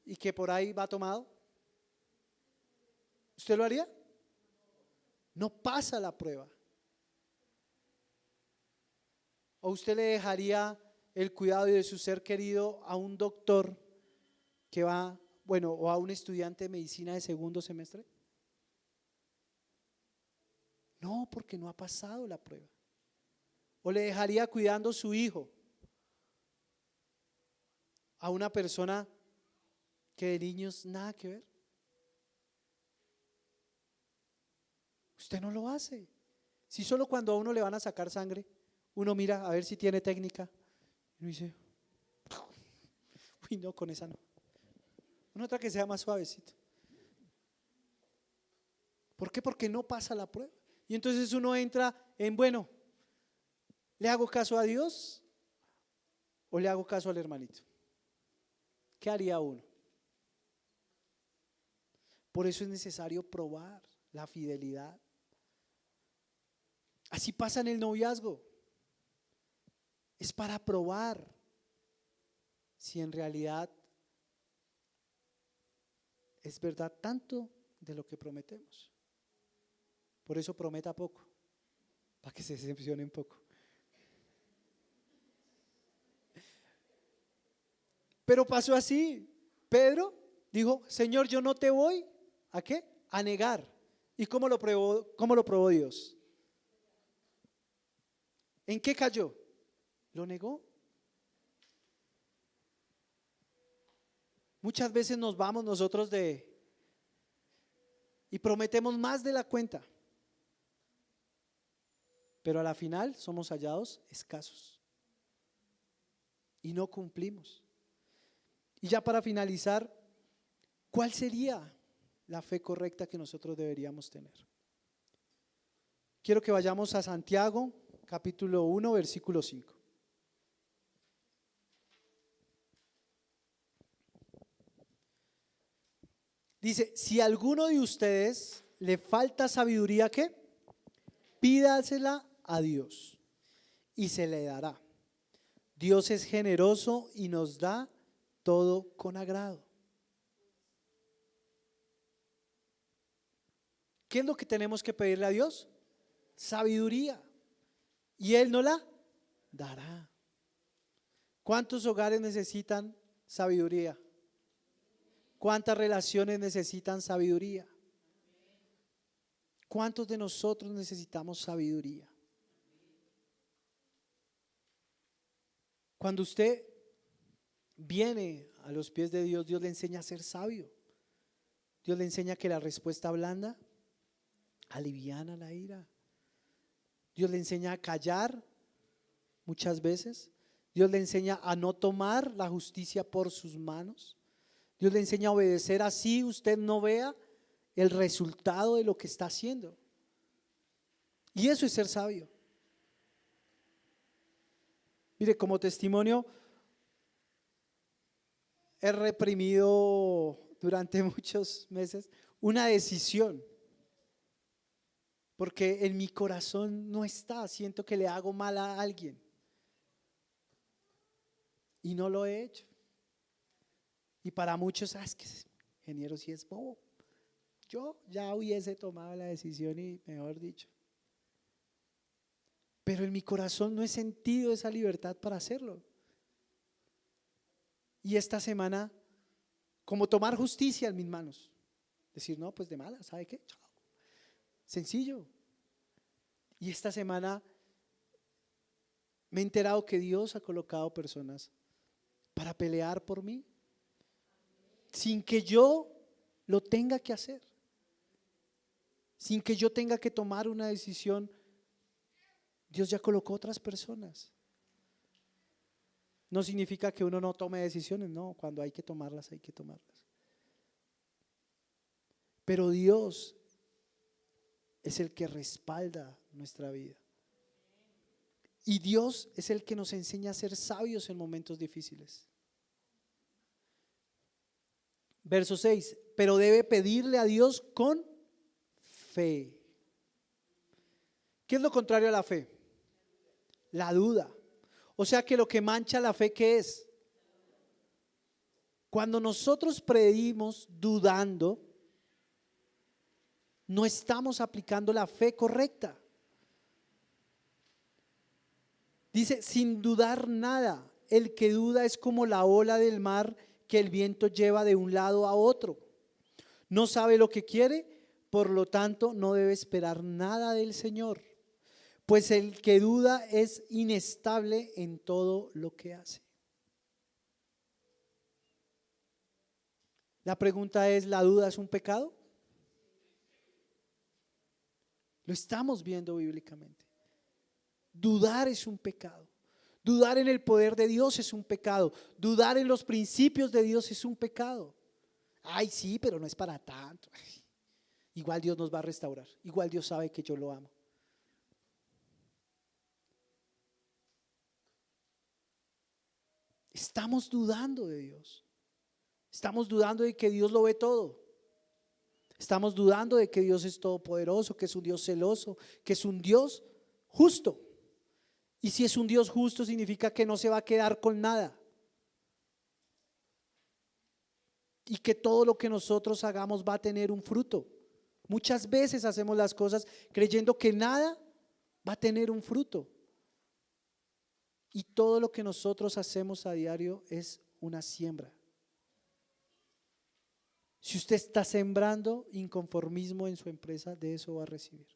y que por ahí va tomado. ¿Usted lo haría? No pasa la prueba. ¿O usted le dejaría el cuidado de su ser querido a un doctor que va, bueno, o a un estudiante de medicina de segundo semestre? No, porque no ha pasado la prueba. ¿O le dejaría cuidando a su hijo a una persona que de niños nada que ver? Usted no lo hace. Si solo cuando a uno le van a sacar sangre, uno mira a ver si tiene técnica, y uno dice, uy, no, con esa no. Una otra que sea más suavecito. ¿Por qué? Porque no pasa la prueba. Y entonces uno entra en, bueno, ¿le hago caso a Dios o le hago caso al hermanito? ¿Qué haría uno? Por eso es necesario probar la fidelidad. Así pasa en el noviazgo. Es para probar si en realidad es verdad tanto de lo que prometemos. Por eso prometa poco, para que se decepcione un poco. Pero pasó así. Pedro dijo, Señor, yo no te voy, ¿a qué? A negar. ¿Y cómo lo probó Dios? ¿En qué cayó? Lo negó. Muchas veces nos vamos nosotros y prometemos más de la cuenta, pero a la final somos hallados escasos y no cumplimos. Y ya para finalizar, ¿cuál sería la fe correcta que nosotros deberíamos tener? Quiero que vayamos a Santiago, capítulo 1, versículo 5. Dice, si a alguno de ustedes le falta sabiduría, ¿qué? Pídasela a Dios y se le dará. Dios es generoso y nos da todo con agrado. ¿Qué es lo que tenemos que pedirle a Dios? Sabiduría. Y Él nos la dará. ¿Cuántos hogares necesitan sabiduría? ¿Cuántas relaciones necesitan sabiduría? ¿Cuántos de nosotros necesitamos sabiduría? Cuando usted viene a los pies de Dios, Dios le enseña a ser sabio. Dios le enseña que la respuesta blanda aliviana la ira. Dios le enseña a callar muchas veces. Dios le enseña a no tomar la justicia por sus manos. Dios le enseña a obedecer así usted no vea el resultado de lo que está haciendo. Y eso es ser sabio. Mire, como testimonio, he reprimido durante muchos meses una decisión, porque en mi corazón no está, siento que le hago mal a alguien y no lo he hecho. Y para muchos, es que ingeniero sí es bobo. Yo ya hubiese tomado la decisión y mejor dicho. Pero en mi corazón no he sentido esa libertad para hacerlo. Y esta semana, como tomar justicia en mis manos. Decir, no, pues de mala, ¿sabe qué? Chao. Sencillo. Y esta semana me he enterado que Dios ha colocado personas para pelear por mí, sin que yo lo tenga que hacer, sin que yo tenga que tomar una decisión. Dios ya colocó otras personas. No significa que uno no tome decisiones, no, cuando hay que tomarlas, hay que tomarlas. Pero Dios es el que respalda nuestra vida. Y Dios es el que nos enseña a ser sabios en momentos difíciles. Verso 6, pero debe pedirle a Dios con fe. ¿Qué es lo contrario a la fe? La duda. O sea que lo que mancha la fe, ¿qué es? Cuando nosotros pedimos dudando, no estamos aplicando la fe correcta. Dice, sin dudar nada, el que duda es como la ola del mar que el viento lleva de un lado a otro. No sabe lo que quiere, por lo tanto no debe esperar nada del Señor. Pues el que duda es inestable en todo lo que hace. La pregunta es, ¿la duda es un pecado? Lo estamos viendo bíblicamente. Dudar es un pecado. Dudar en el poder de Dios es un pecado. Dudar en los principios de Dios es un pecado. Ay, sí, pero no es para tanto. Ay, igual Dios nos va a restaurar. Igual Dios sabe que yo lo amo. Estamos dudando de Dios. Estamos dudando de que Dios lo ve todo. Estamos dudando de que Dios es todopoderoso, que es un Dios celoso, que es un Dios justo. Y si es un Dios justo, significa que no se va a quedar con nada. Y que todo lo que nosotros hagamos va a tener un fruto. Muchas veces hacemos las cosas creyendo que nada va a tener un fruto. Y todo lo que nosotros hacemos a diario es una siembra. Si usted está sembrando inconformismo en su empresa, de eso va a recibir.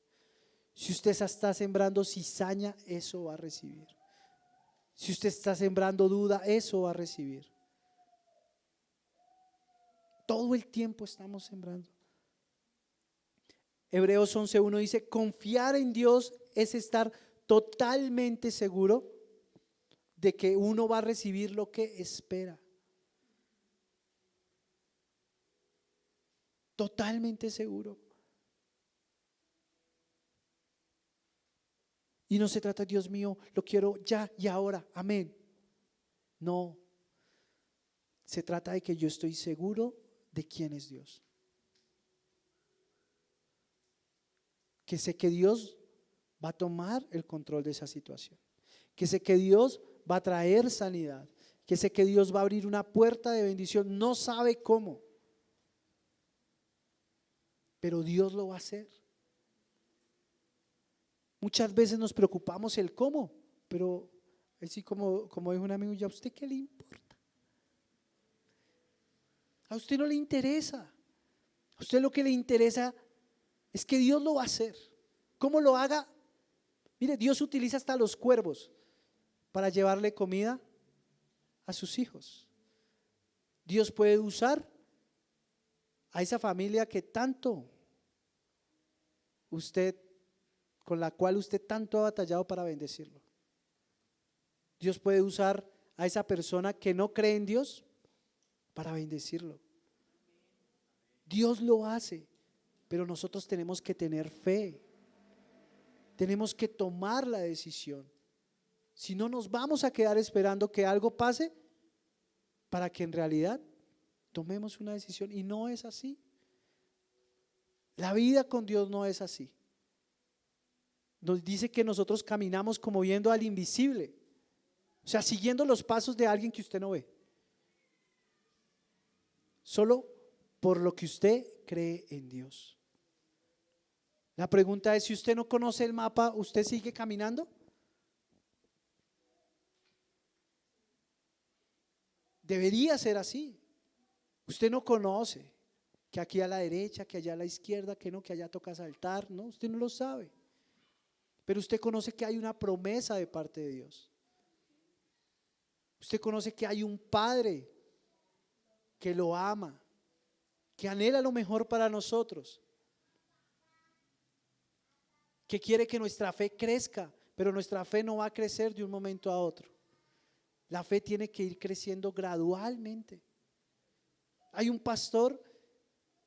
Si usted está sembrando cizaña, eso va a recibir. Si usted está sembrando duda, eso va a recibir. Todo el tiempo estamos sembrando. Hebreos 11:1 dice, confiar en Dios es estar totalmente seguro de que uno va a recibir lo que espera. Totalmente seguro. Y no se trata, Dios mío, lo quiero ya y ahora, amén. No. Se trata de que yo estoy seguro de quién es Dios. Que sé que Dios va a tomar el control de esa situación. Que sé que Dios va a traer sanidad. Que sé que Dios va a abrir una puerta de bendición. No sabe cómo, pero Dios lo va a hacer. Muchas veces nos preocupamos el cómo, pero así como dijo un amigo, ¿ya a usted qué le importa? A usted no le interesa. A usted lo que le interesa es que Dios lo va a hacer. ¿Cómo lo haga? Mire, Dios utiliza hasta los cuervos para llevarle comida a sus hijos. Dios puede usar a esa familia que tanto con la cual usted tanto ha batallado para bendecirlo. Dios puede usar a esa persona que no cree en Dios para bendecirlo. Dios lo hace, pero nosotros tenemos que tener fe. Tenemos que tomar la decisión. Si no, nos vamos a quedar esperando que algo pase para que en realidad tomemos una decisión, y no es así. La vida con Dios no es así. Nos dice que nosotros caminamos como viendo al invisible, o sea, siguiendo los pasos de alguien que usted no ve, solo por lo que usted cree en Dios. La pregunta es, si usted no conoce el mapa, ¿usted sigue caminando? Debería ser así. Usted no conoce que aquí a la derecha, que allá a la izquierda, que no, que allá toca saltar, no, usted no lo sabe. Pero usted conoce que hay una promesa de parte de Dios. Usted conoce que hay un Padre que lo ama, que anhela lo mejor para nosotros, que quiere que nuestra fe crezca, pero nuestra fe no va a crecer de un momento a otro. La fe tiene que ir creciendo gradualmente. Hay un pastor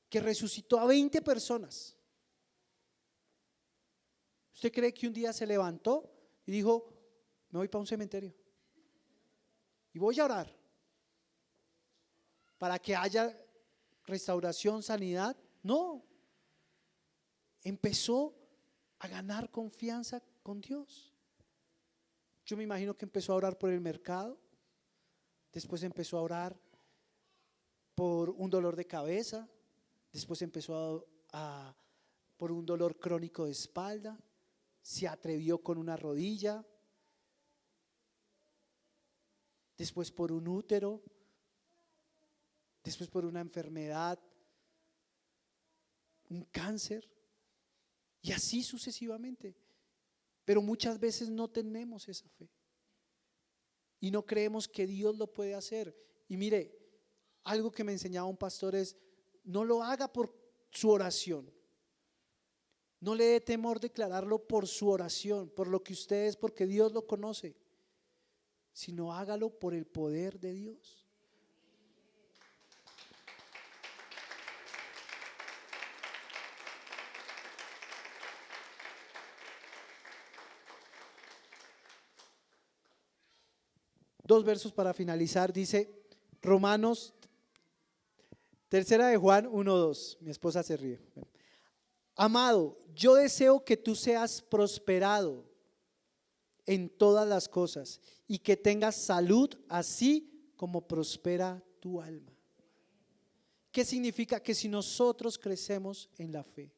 que resucitó a 20 personas. ¿Usted cree que un día se levantó y dijo, me voy para un cementerio y voy a orar para que haya restauración, sanidad? No. Empezó a ganar confianza con Dios. Yo me imagino que empezó a orar por el mercado, después empezó a orar por un dolor de cabeza, después empezó por un dolor crónico de espalda, se atrevió con una rodilla, después por un útero, después por una enfermedad, un cáncer, y así sucesivamente. Pero muchas veces no tenemos esa fe y no creemos que Dios lo puede hacer. Y mire, algo que me enseñaba un pastor es: no lo haga por su oración, no le dé temor declararlo por su oración, por lo que usted es, porque Dios lo conoce, sino hágalo por el poder de Dios. Dos versos para finalizar. Dice Romanos, tercera de Juan 1:2. Mi esposa se ríe. Amado, yo deseo que tú seas prosperado en todas las cosas y que tengas salud, así como prospera tu alma. ¿Qué significa? Que si nosotros crecemos en la fe,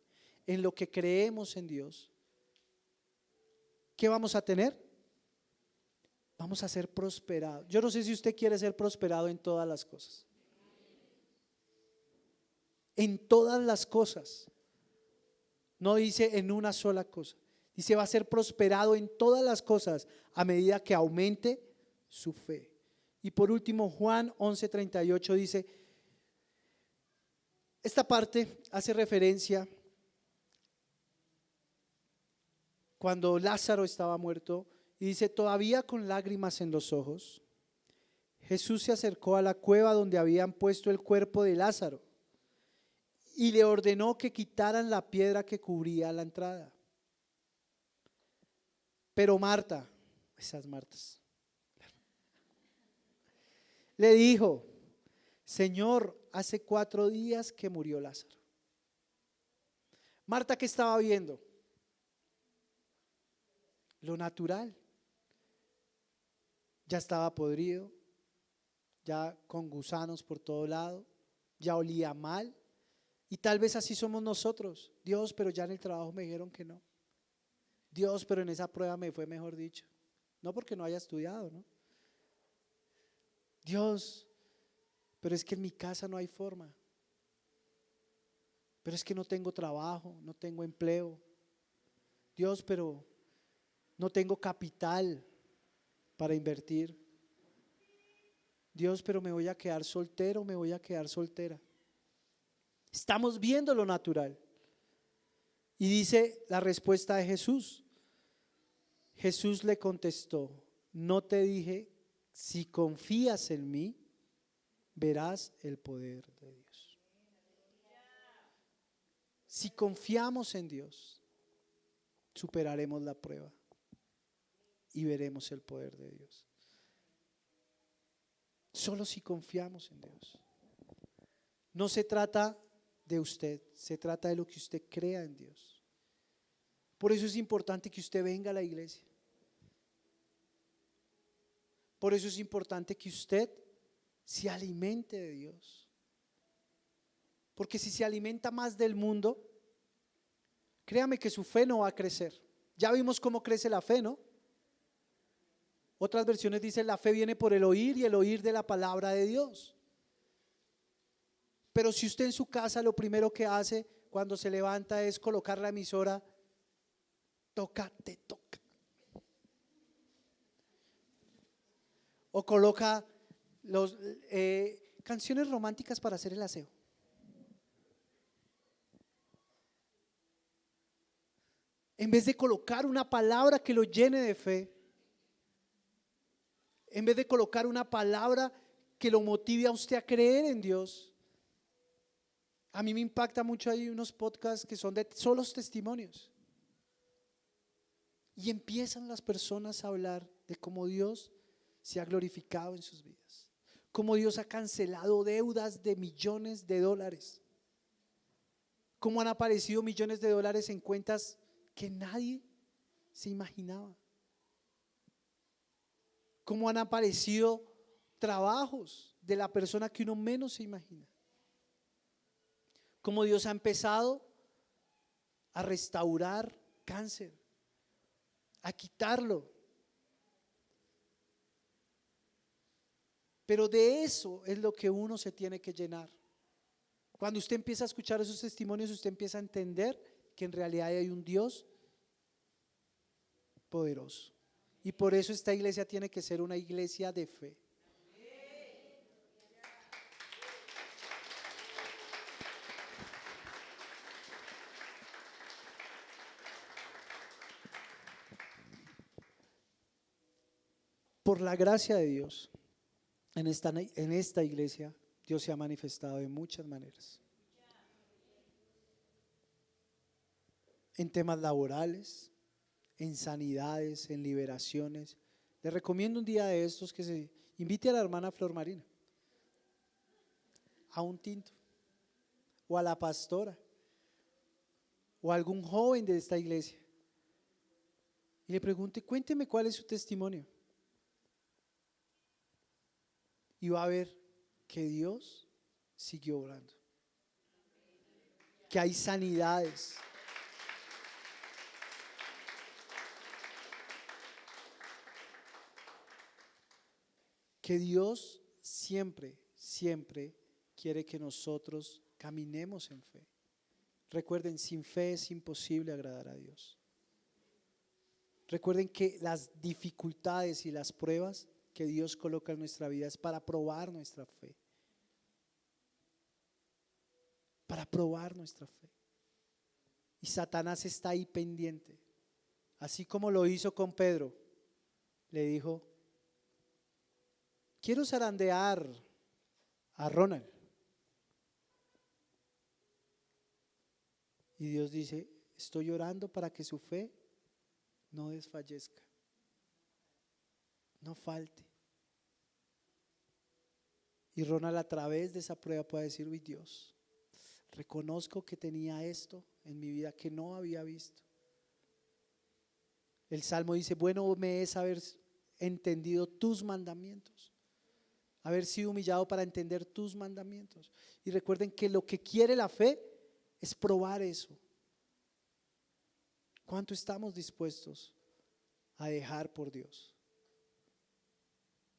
en lo que creemos en Dios, ¿qué vamos a tener? Vamos a ser prosperados. Yo no sé si usted quiere ser prosperado en todas las cosas. En todas las cosas. No dice en una sola cosa. Dice va a ser prosperado en todas las cosas a medida que aumente su fe. Y por último, Juan 11:38 dice, esta parte hace referencia cuando Lázaro estaba muerto, y dice: todavía con lágrimas en los ojos, Jesús se acercó a la cueva donde habían puesto el cuerpo de Lázaro y le ordenó que quitaran la piedra que cubría la entrada. Pero Marta, esas Martas, le dijo: Señor, hace 4 días que murió Lázaro. Marta, ¿qué estaba viendo? Lo natural. Ya estaba podrido, ya con gusanos por todo lado, ya olía mal. Y tal vez así somos nosotros. Dios, pero ya en el trabajo me dijeron que no. Dios, pero en esa prueba me fue mejor dicho. No porque no haya estudiado, ¿no? Dios, pero es que en mi casa no hay forma. Pero es que no tengo trabajo, no tengo empleo. Dios, pero no tengo capital para invertir. Dios, pero me voy a quedar soltero, me voy a quedar soltera. Estamos viendo lo natural. Y dice la respuesta de Jesús. Jesús le contestó: no te dije, si confías en mí, verás el poder de Dios. Si confiamos en Dios, superaremos la prueba y veremos el poder de Dios. Solo si confiamos en Dios. No se trata de usted, se trata de lo que usted crea en Dios. Por eso es importante que usted venga a la iglesia. Por eso es importante que usted se alimente de Dios. Porque si se alimenta más del mundo, créame que su fe no va a crecer. Ya vimos cómo crece la fe, ¿no? Otras versiones dicen: la fe viene por el oír y el oír de la palabra de Dios. Pero si usted en su casa lo primero que hace cuando se levanta es colocar la emisora, toca, te toca, o coloca canciones románticas para hacer el aseo, en vez de colocar una palabra que lo llene de fe, en vez de colocar una palabra que lo motive a usted a creer en Dios. A mí me impacta mucho, hay unos podcasts que son de solos testimonios y empiezan las personas a hablar de cómo Dios se ha glorificado en sus vidas, cómo Dios ha cancelado deudas de millones de dólares, cómo han aparecido millones de dólares en cuentas que nadie se imaginaba, cómo han aparecido trabajos de la persona que uno menos se imagina, cómo Dios ha empezado a restaurar cáncer, a quitarlo. Pero de eso es lo que uno se tiene que llenar. Cuando usted empieza a escuchar esos testimonios, usted empieza a entender que en realidad hay un Dios poderoso. Y por eso esta iglesia tiene que ser una iglesia de fe. Por la gracia de Dios, en esta iglesia, Dios se ha manifestado de muchas maneras. En temas laborales, en sanidades, en liberaciones. Le recomiendo un día de estos que se invite a la hermana Flor Marina a un tinto, o a la pastora, o a algún joven de esta iglesia, y le pregunte, cuénteme cuál es su testimonio. Y va a ver que Dios siguió obrando, que hay sanidades, que Dios siempre, siempre quiere que nosotros caminemos en fe. Recuerden, sin fe es imposible agradar a Dios. Recuerden que las dificultades y las pruebas que Dios coloca en nuestra vida es para probar nuestra fe. Para probar nuestra fe. Y Satanás está ahí pendiente. Así como lo hizo con Pedro. Le dijo, quiero zarandear a Ronald. Y Dios dice, estoy orando para que su fe no desfallezca, no falte. Y Ronald a través de esa prueba puede decir, uy Dios, reconozco que tenía esto en mi vida que no había visto. El Salmo dice, bueno me es haber entendido tus mandamientos, haber sido humillado para entender tus mandamientos. Y recuerden que lo que quiere la fe es probar eso. ¿Cuánto estamos dispuestos a dejar por Dios?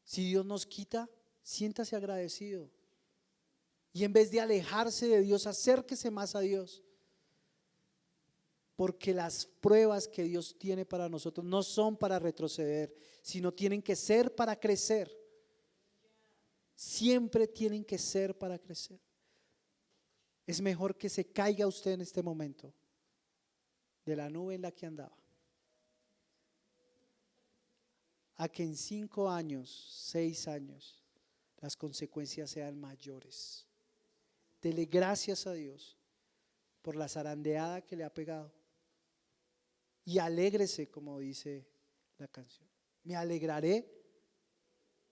Si Dios nos quita, siéntase agradecido. Y en vez de alejarse de Dios, acérquese más a Dios. Porque las pruebas que Dios tiene para nosotros no son para retroceder, sino tienen que ser para crecer. Siempre tienen que ser para crecer. Es mejor que se caiga usted en este momento de la nube en la que andaba, a que en 5 años, 6 años, las consecuencias sean mayores. Dele gracias a Dios por la zarandeada que le ha pegado y alégrese, como dice la canción. Me alegraré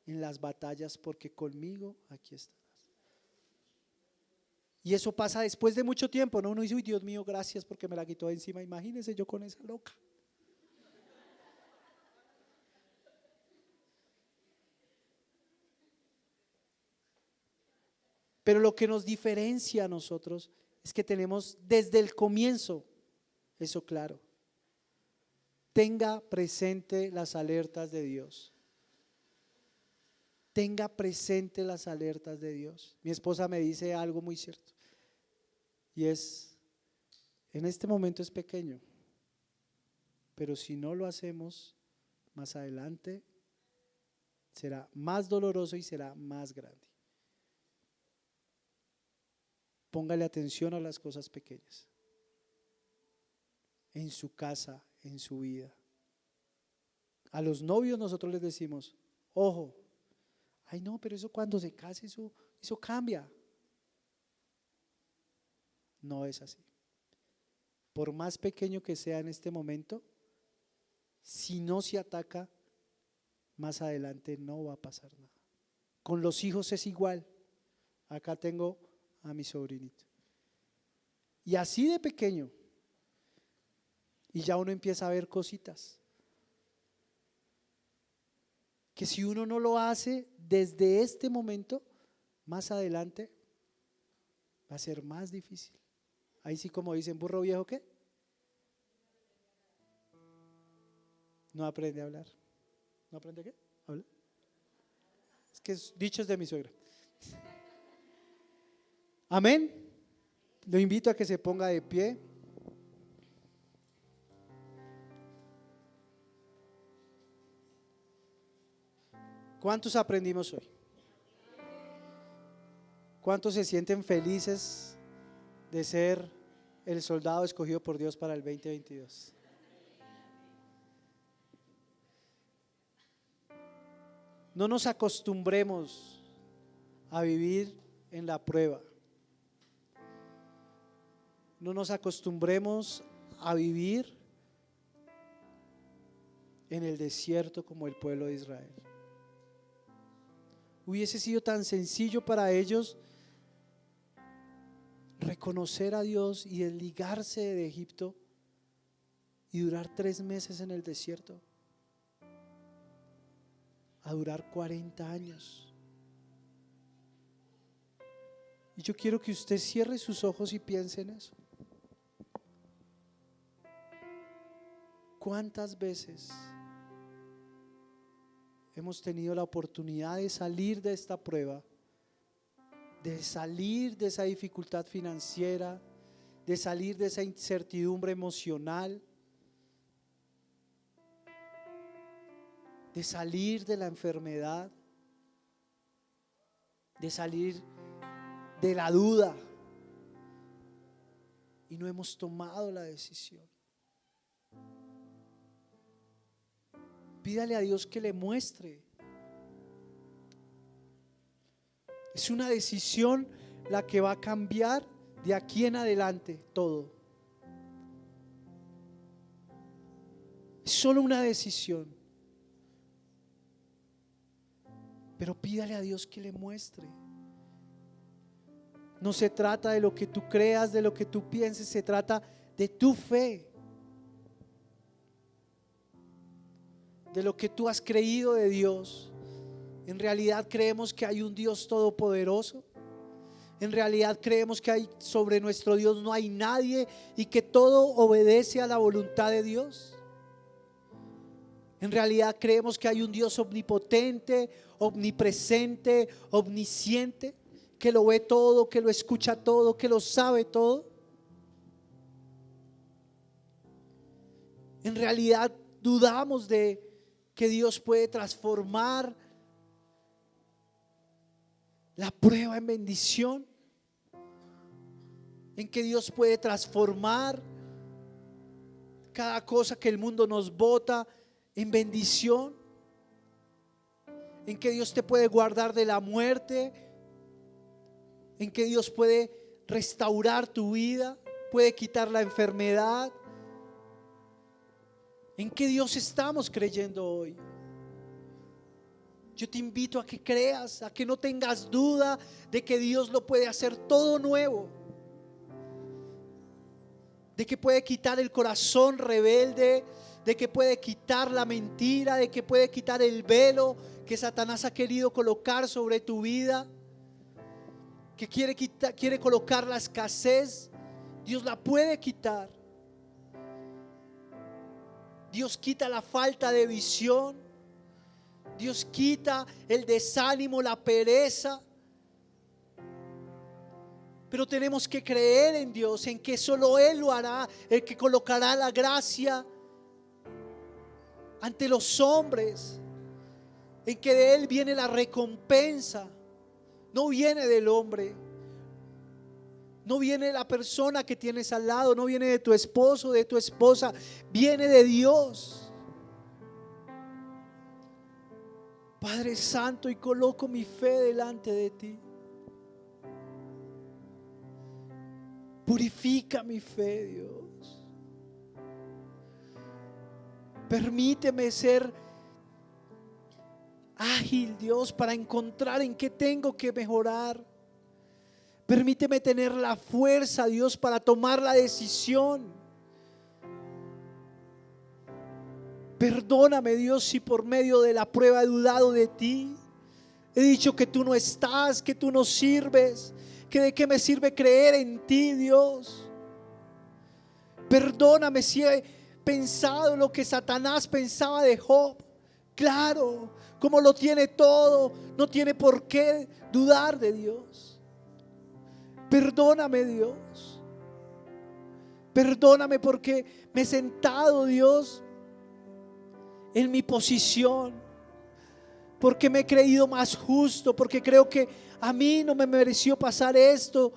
en las batallas porque conmigo aquí estarás. Y eso pasa después de mucho tiempo, ¿no? Uno dice, uy Dios mío, gracias porque me la quitó de encima. Imagínese yo con esa loca. Pero lo que nos diferencia a nosotros es que tenemos desde el comienzo eso claro. Tenga presente las alertas de Dios. Tenga presente las alertas de Dios. Mi esposa me dice algo muy cierto. Y es, en este momento es pequeño, pero si no lo hacemos, más adelante será más doloroso y será más grande. Póngale atención a las cosas pequeñas, en su casa, en su vida. A los novios nosotros les decimos, ojo, ay no, pero eso cuando se case, eso cambia. No es así. Por más pequeño que sea en este momento, si no se ataca, más adelante no va a pasar nada. Con los hijos es igual. Acá tengo a mi sobrinito. Y así de pequeño. Y ya uno empieza a ver cositas. Que si uno no lo hace desde este momento, más adelante va a ser más difícil. Ahí sí, como dicen, burro viejo, ¿qué? No aprende a hablar. ¿No aprende qué? ¿Habla? que es dichos de mi suegra. Amén. Lo invito a que se ponga de pie. ¿Cuántos aprendimos hoy? ¿Cuántos se sienten felices de ser el soldado escogido por Dios para el 2022? No nos acostumbremos a vivir en la prueba. No nos acostumbremos a vivir en el desierto como el pueblo de Israel. Hubiese sido tan sencillo para ellos reconocer a Dios y desligarse de Egipto y durar 3 meses en el desierto, a durar 40 años. Y yo quiero que usted cierre sus ojos y piense en eso. ¿Cuántas veces hemos tenido la oportunidad de salir de esta prueba, de salir de esa dificultad financiera, de salir de esa incertidumbre emocional, de salir de la enfermedad, de salir de la duda, y no hemos tomado la decisión? Pídale a Dios que le muestre. Es una decisión la que va a cambiar de aquí en adelante todo. Es solo una decisión. Pero pídale a Dios que le muestre. No se trata de lo que tú creas, de lo que tú pienses, se trata de tu fe, de lo que tú has creído de Dios. En realidad creemos que hay un Dios todopoderoso. En realidad creemos que sobre nuestro Dios no hay nadie y que todo obedece a la voluntad de Dios. En realidad creemos que hay un Dios omnipotente, omnipresente, omnisciente, que lo ve todo, que lo escucha todo, que lo sabe todo. En realidad dudamos de que Dios puede transformar la prueba en bendición, en que Dios puede transformar cada cosa que el mundo nos bota en bendición, en que Dios te puede guardar de la muerte, en que Dios puede restaurar tu vida, puede quitar la enfermedad. ¿En qué Dios estamos creyendo hoy? Yo te invito a que creas, a que no tengas duda de que Dios lo puede hacer todo nuevo, de que puede quitar el corazón rebelde, de que puede quitar la mentira, de que puede quitar el velo que Satanás ha querido colocar sobre tu vida, que quiere colocar la escasez. Dios la puede quitar. Dios quita la falta de visión. Dios quita el desánimo, la pereza. Pero tenemos que creer en Dios, en que solo Él lo hará, el que colocará la gracia ante los hombres, en que de Él viene la recompensa, no viene del hombre, no viene de la persona que tienes al lado, no viene de tu esposo, de tu esposa, viene de Dios. Padre Santo, y coloco mi fe delante de ti. Purifica mi fe, Dios. Permíteme ser ágil, Dios, para encontrar en qué tengo que mejorar. Permíteme tener la fuerza, Dios, para tomar la decisión. Perdóname, Dios, si por medio de la prueba he dudado de ti. He dicho que tú no estás, que tú no sirves, que de qué me sirve creer en ti, Dios. Perdóname si he pensado lo que Satanás pensaba de Job, Claro, como lo tiene todo, no tiene por qué dudar de Dios. Perdóname, Dios. Perdóname porque me he sentado, Dios, en mi posición, porque me he creído más justo, porque creo que a mí no me mereció pasar esto.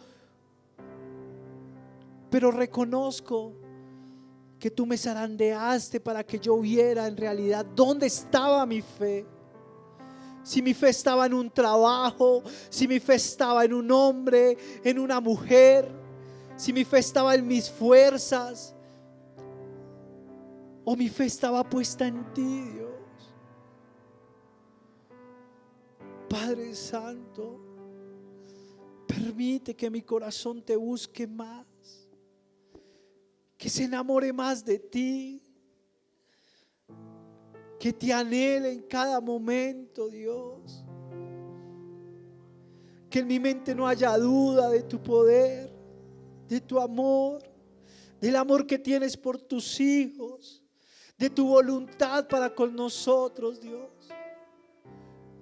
Pero reconozco que tú me zarandeaste para que yo viera en realidad dónde estaba mi fe. Si mi fe estaba en un trabajo, si mi fe estaba en un hombre, en una mujer, si mi fe estaba en mis fuerzas, o mi fe estaba puesta en ti, Dios. Padre Santo, permite que mi corazón te busque más, que se enamore más de ti, que te anhele en cada momento, Dios. Que en mi mente no haya duda de tu poder, de tu amor, del amor que tienes por tus hijos, de tu voluntad para con nosotros, Dios.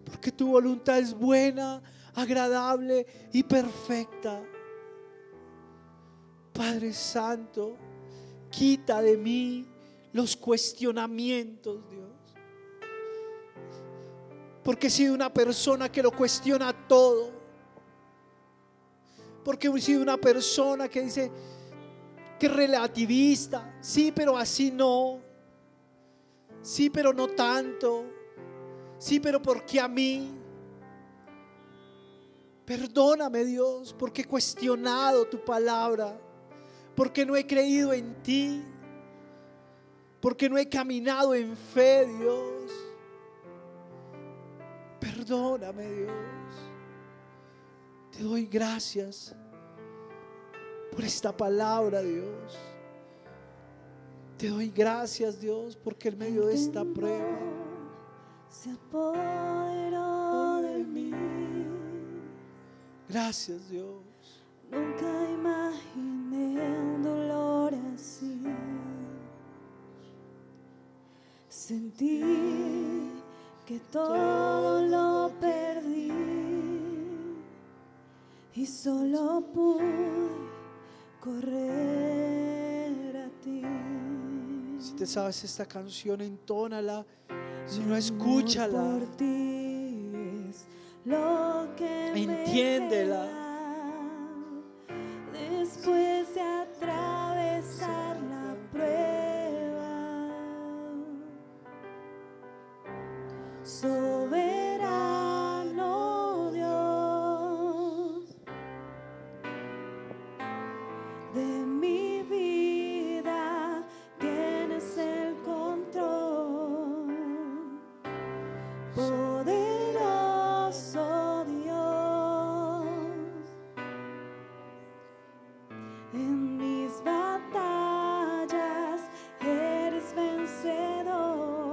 Porque tu voluntad es buena, agradable y perfecta. Padre Santo, quita de mí los cuestionamientos, Dios. Porque he sido una persona que lo cuestiona todo. Porque he sido una persona que dice que es relativista. Sí, pero así no. Sí, pero no tanto. Sí, pero ¿por qué a mí? Perdóname, Dios, porque he cuestionado tu palabra, porque no he creído en ti, porque no he caminado en fe, Dios. Perdóname, Dios. Te doy gracias por esta palabra, Dios. Te doy gracias, Dios, porque en medio de esta prueba se apoderó de mí. Gracias, Dios. Nunca imaginé un dolor así. Sentí que todo lo perdí y solo pude correr a ti. Si te sabes esta canción, entónala. Si no, escúchala. Por ti es lo que entiéndela. me queda después de atravesar la prueba. Soberano Dios de mi vida, tienes el control. Poderoso Dios, en mis batallas eres vencedor.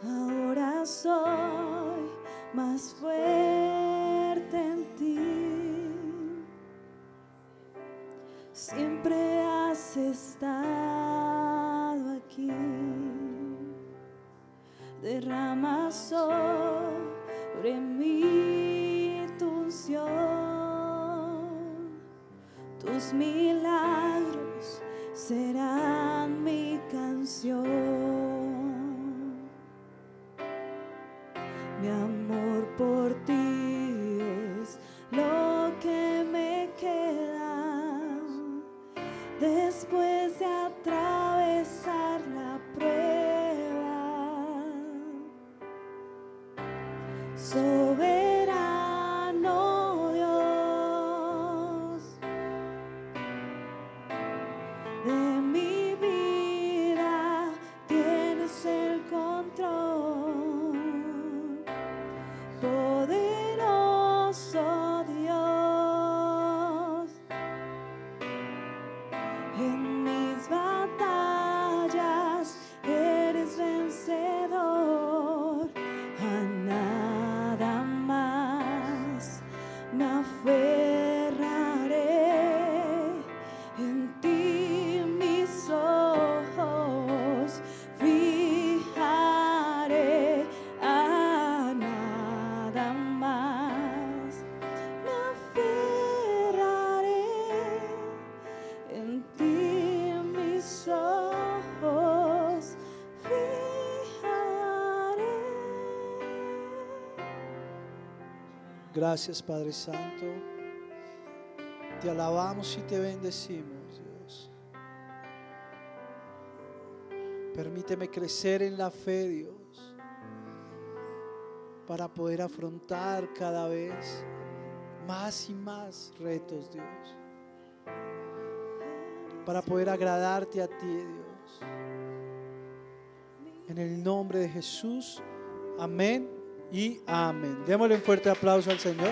Ahora soy más fuerte en ti. Siempre has estado aquí. Derrama sobre mí tu unción. Tus milagros serán mi canción. Mi amor por ti es lo que me queda después de atravesar la prueba. Soberano Dios de mi vida, tienes el control. Poderoso Dios, en mis batallas eres vencedor. A nada más me aferraré. En ti mis ojos Gracias, Padre Santo. Te alabamos y te bendecimos, Dios. Permíteme crecer en la fe, Dios, para poder afrontar cada vez más y más retos, Dios. Para poder agradarte a ti, Dios. En el nombre de Jesús, amén y amén. Démosle un fuerte aplauso al Señor.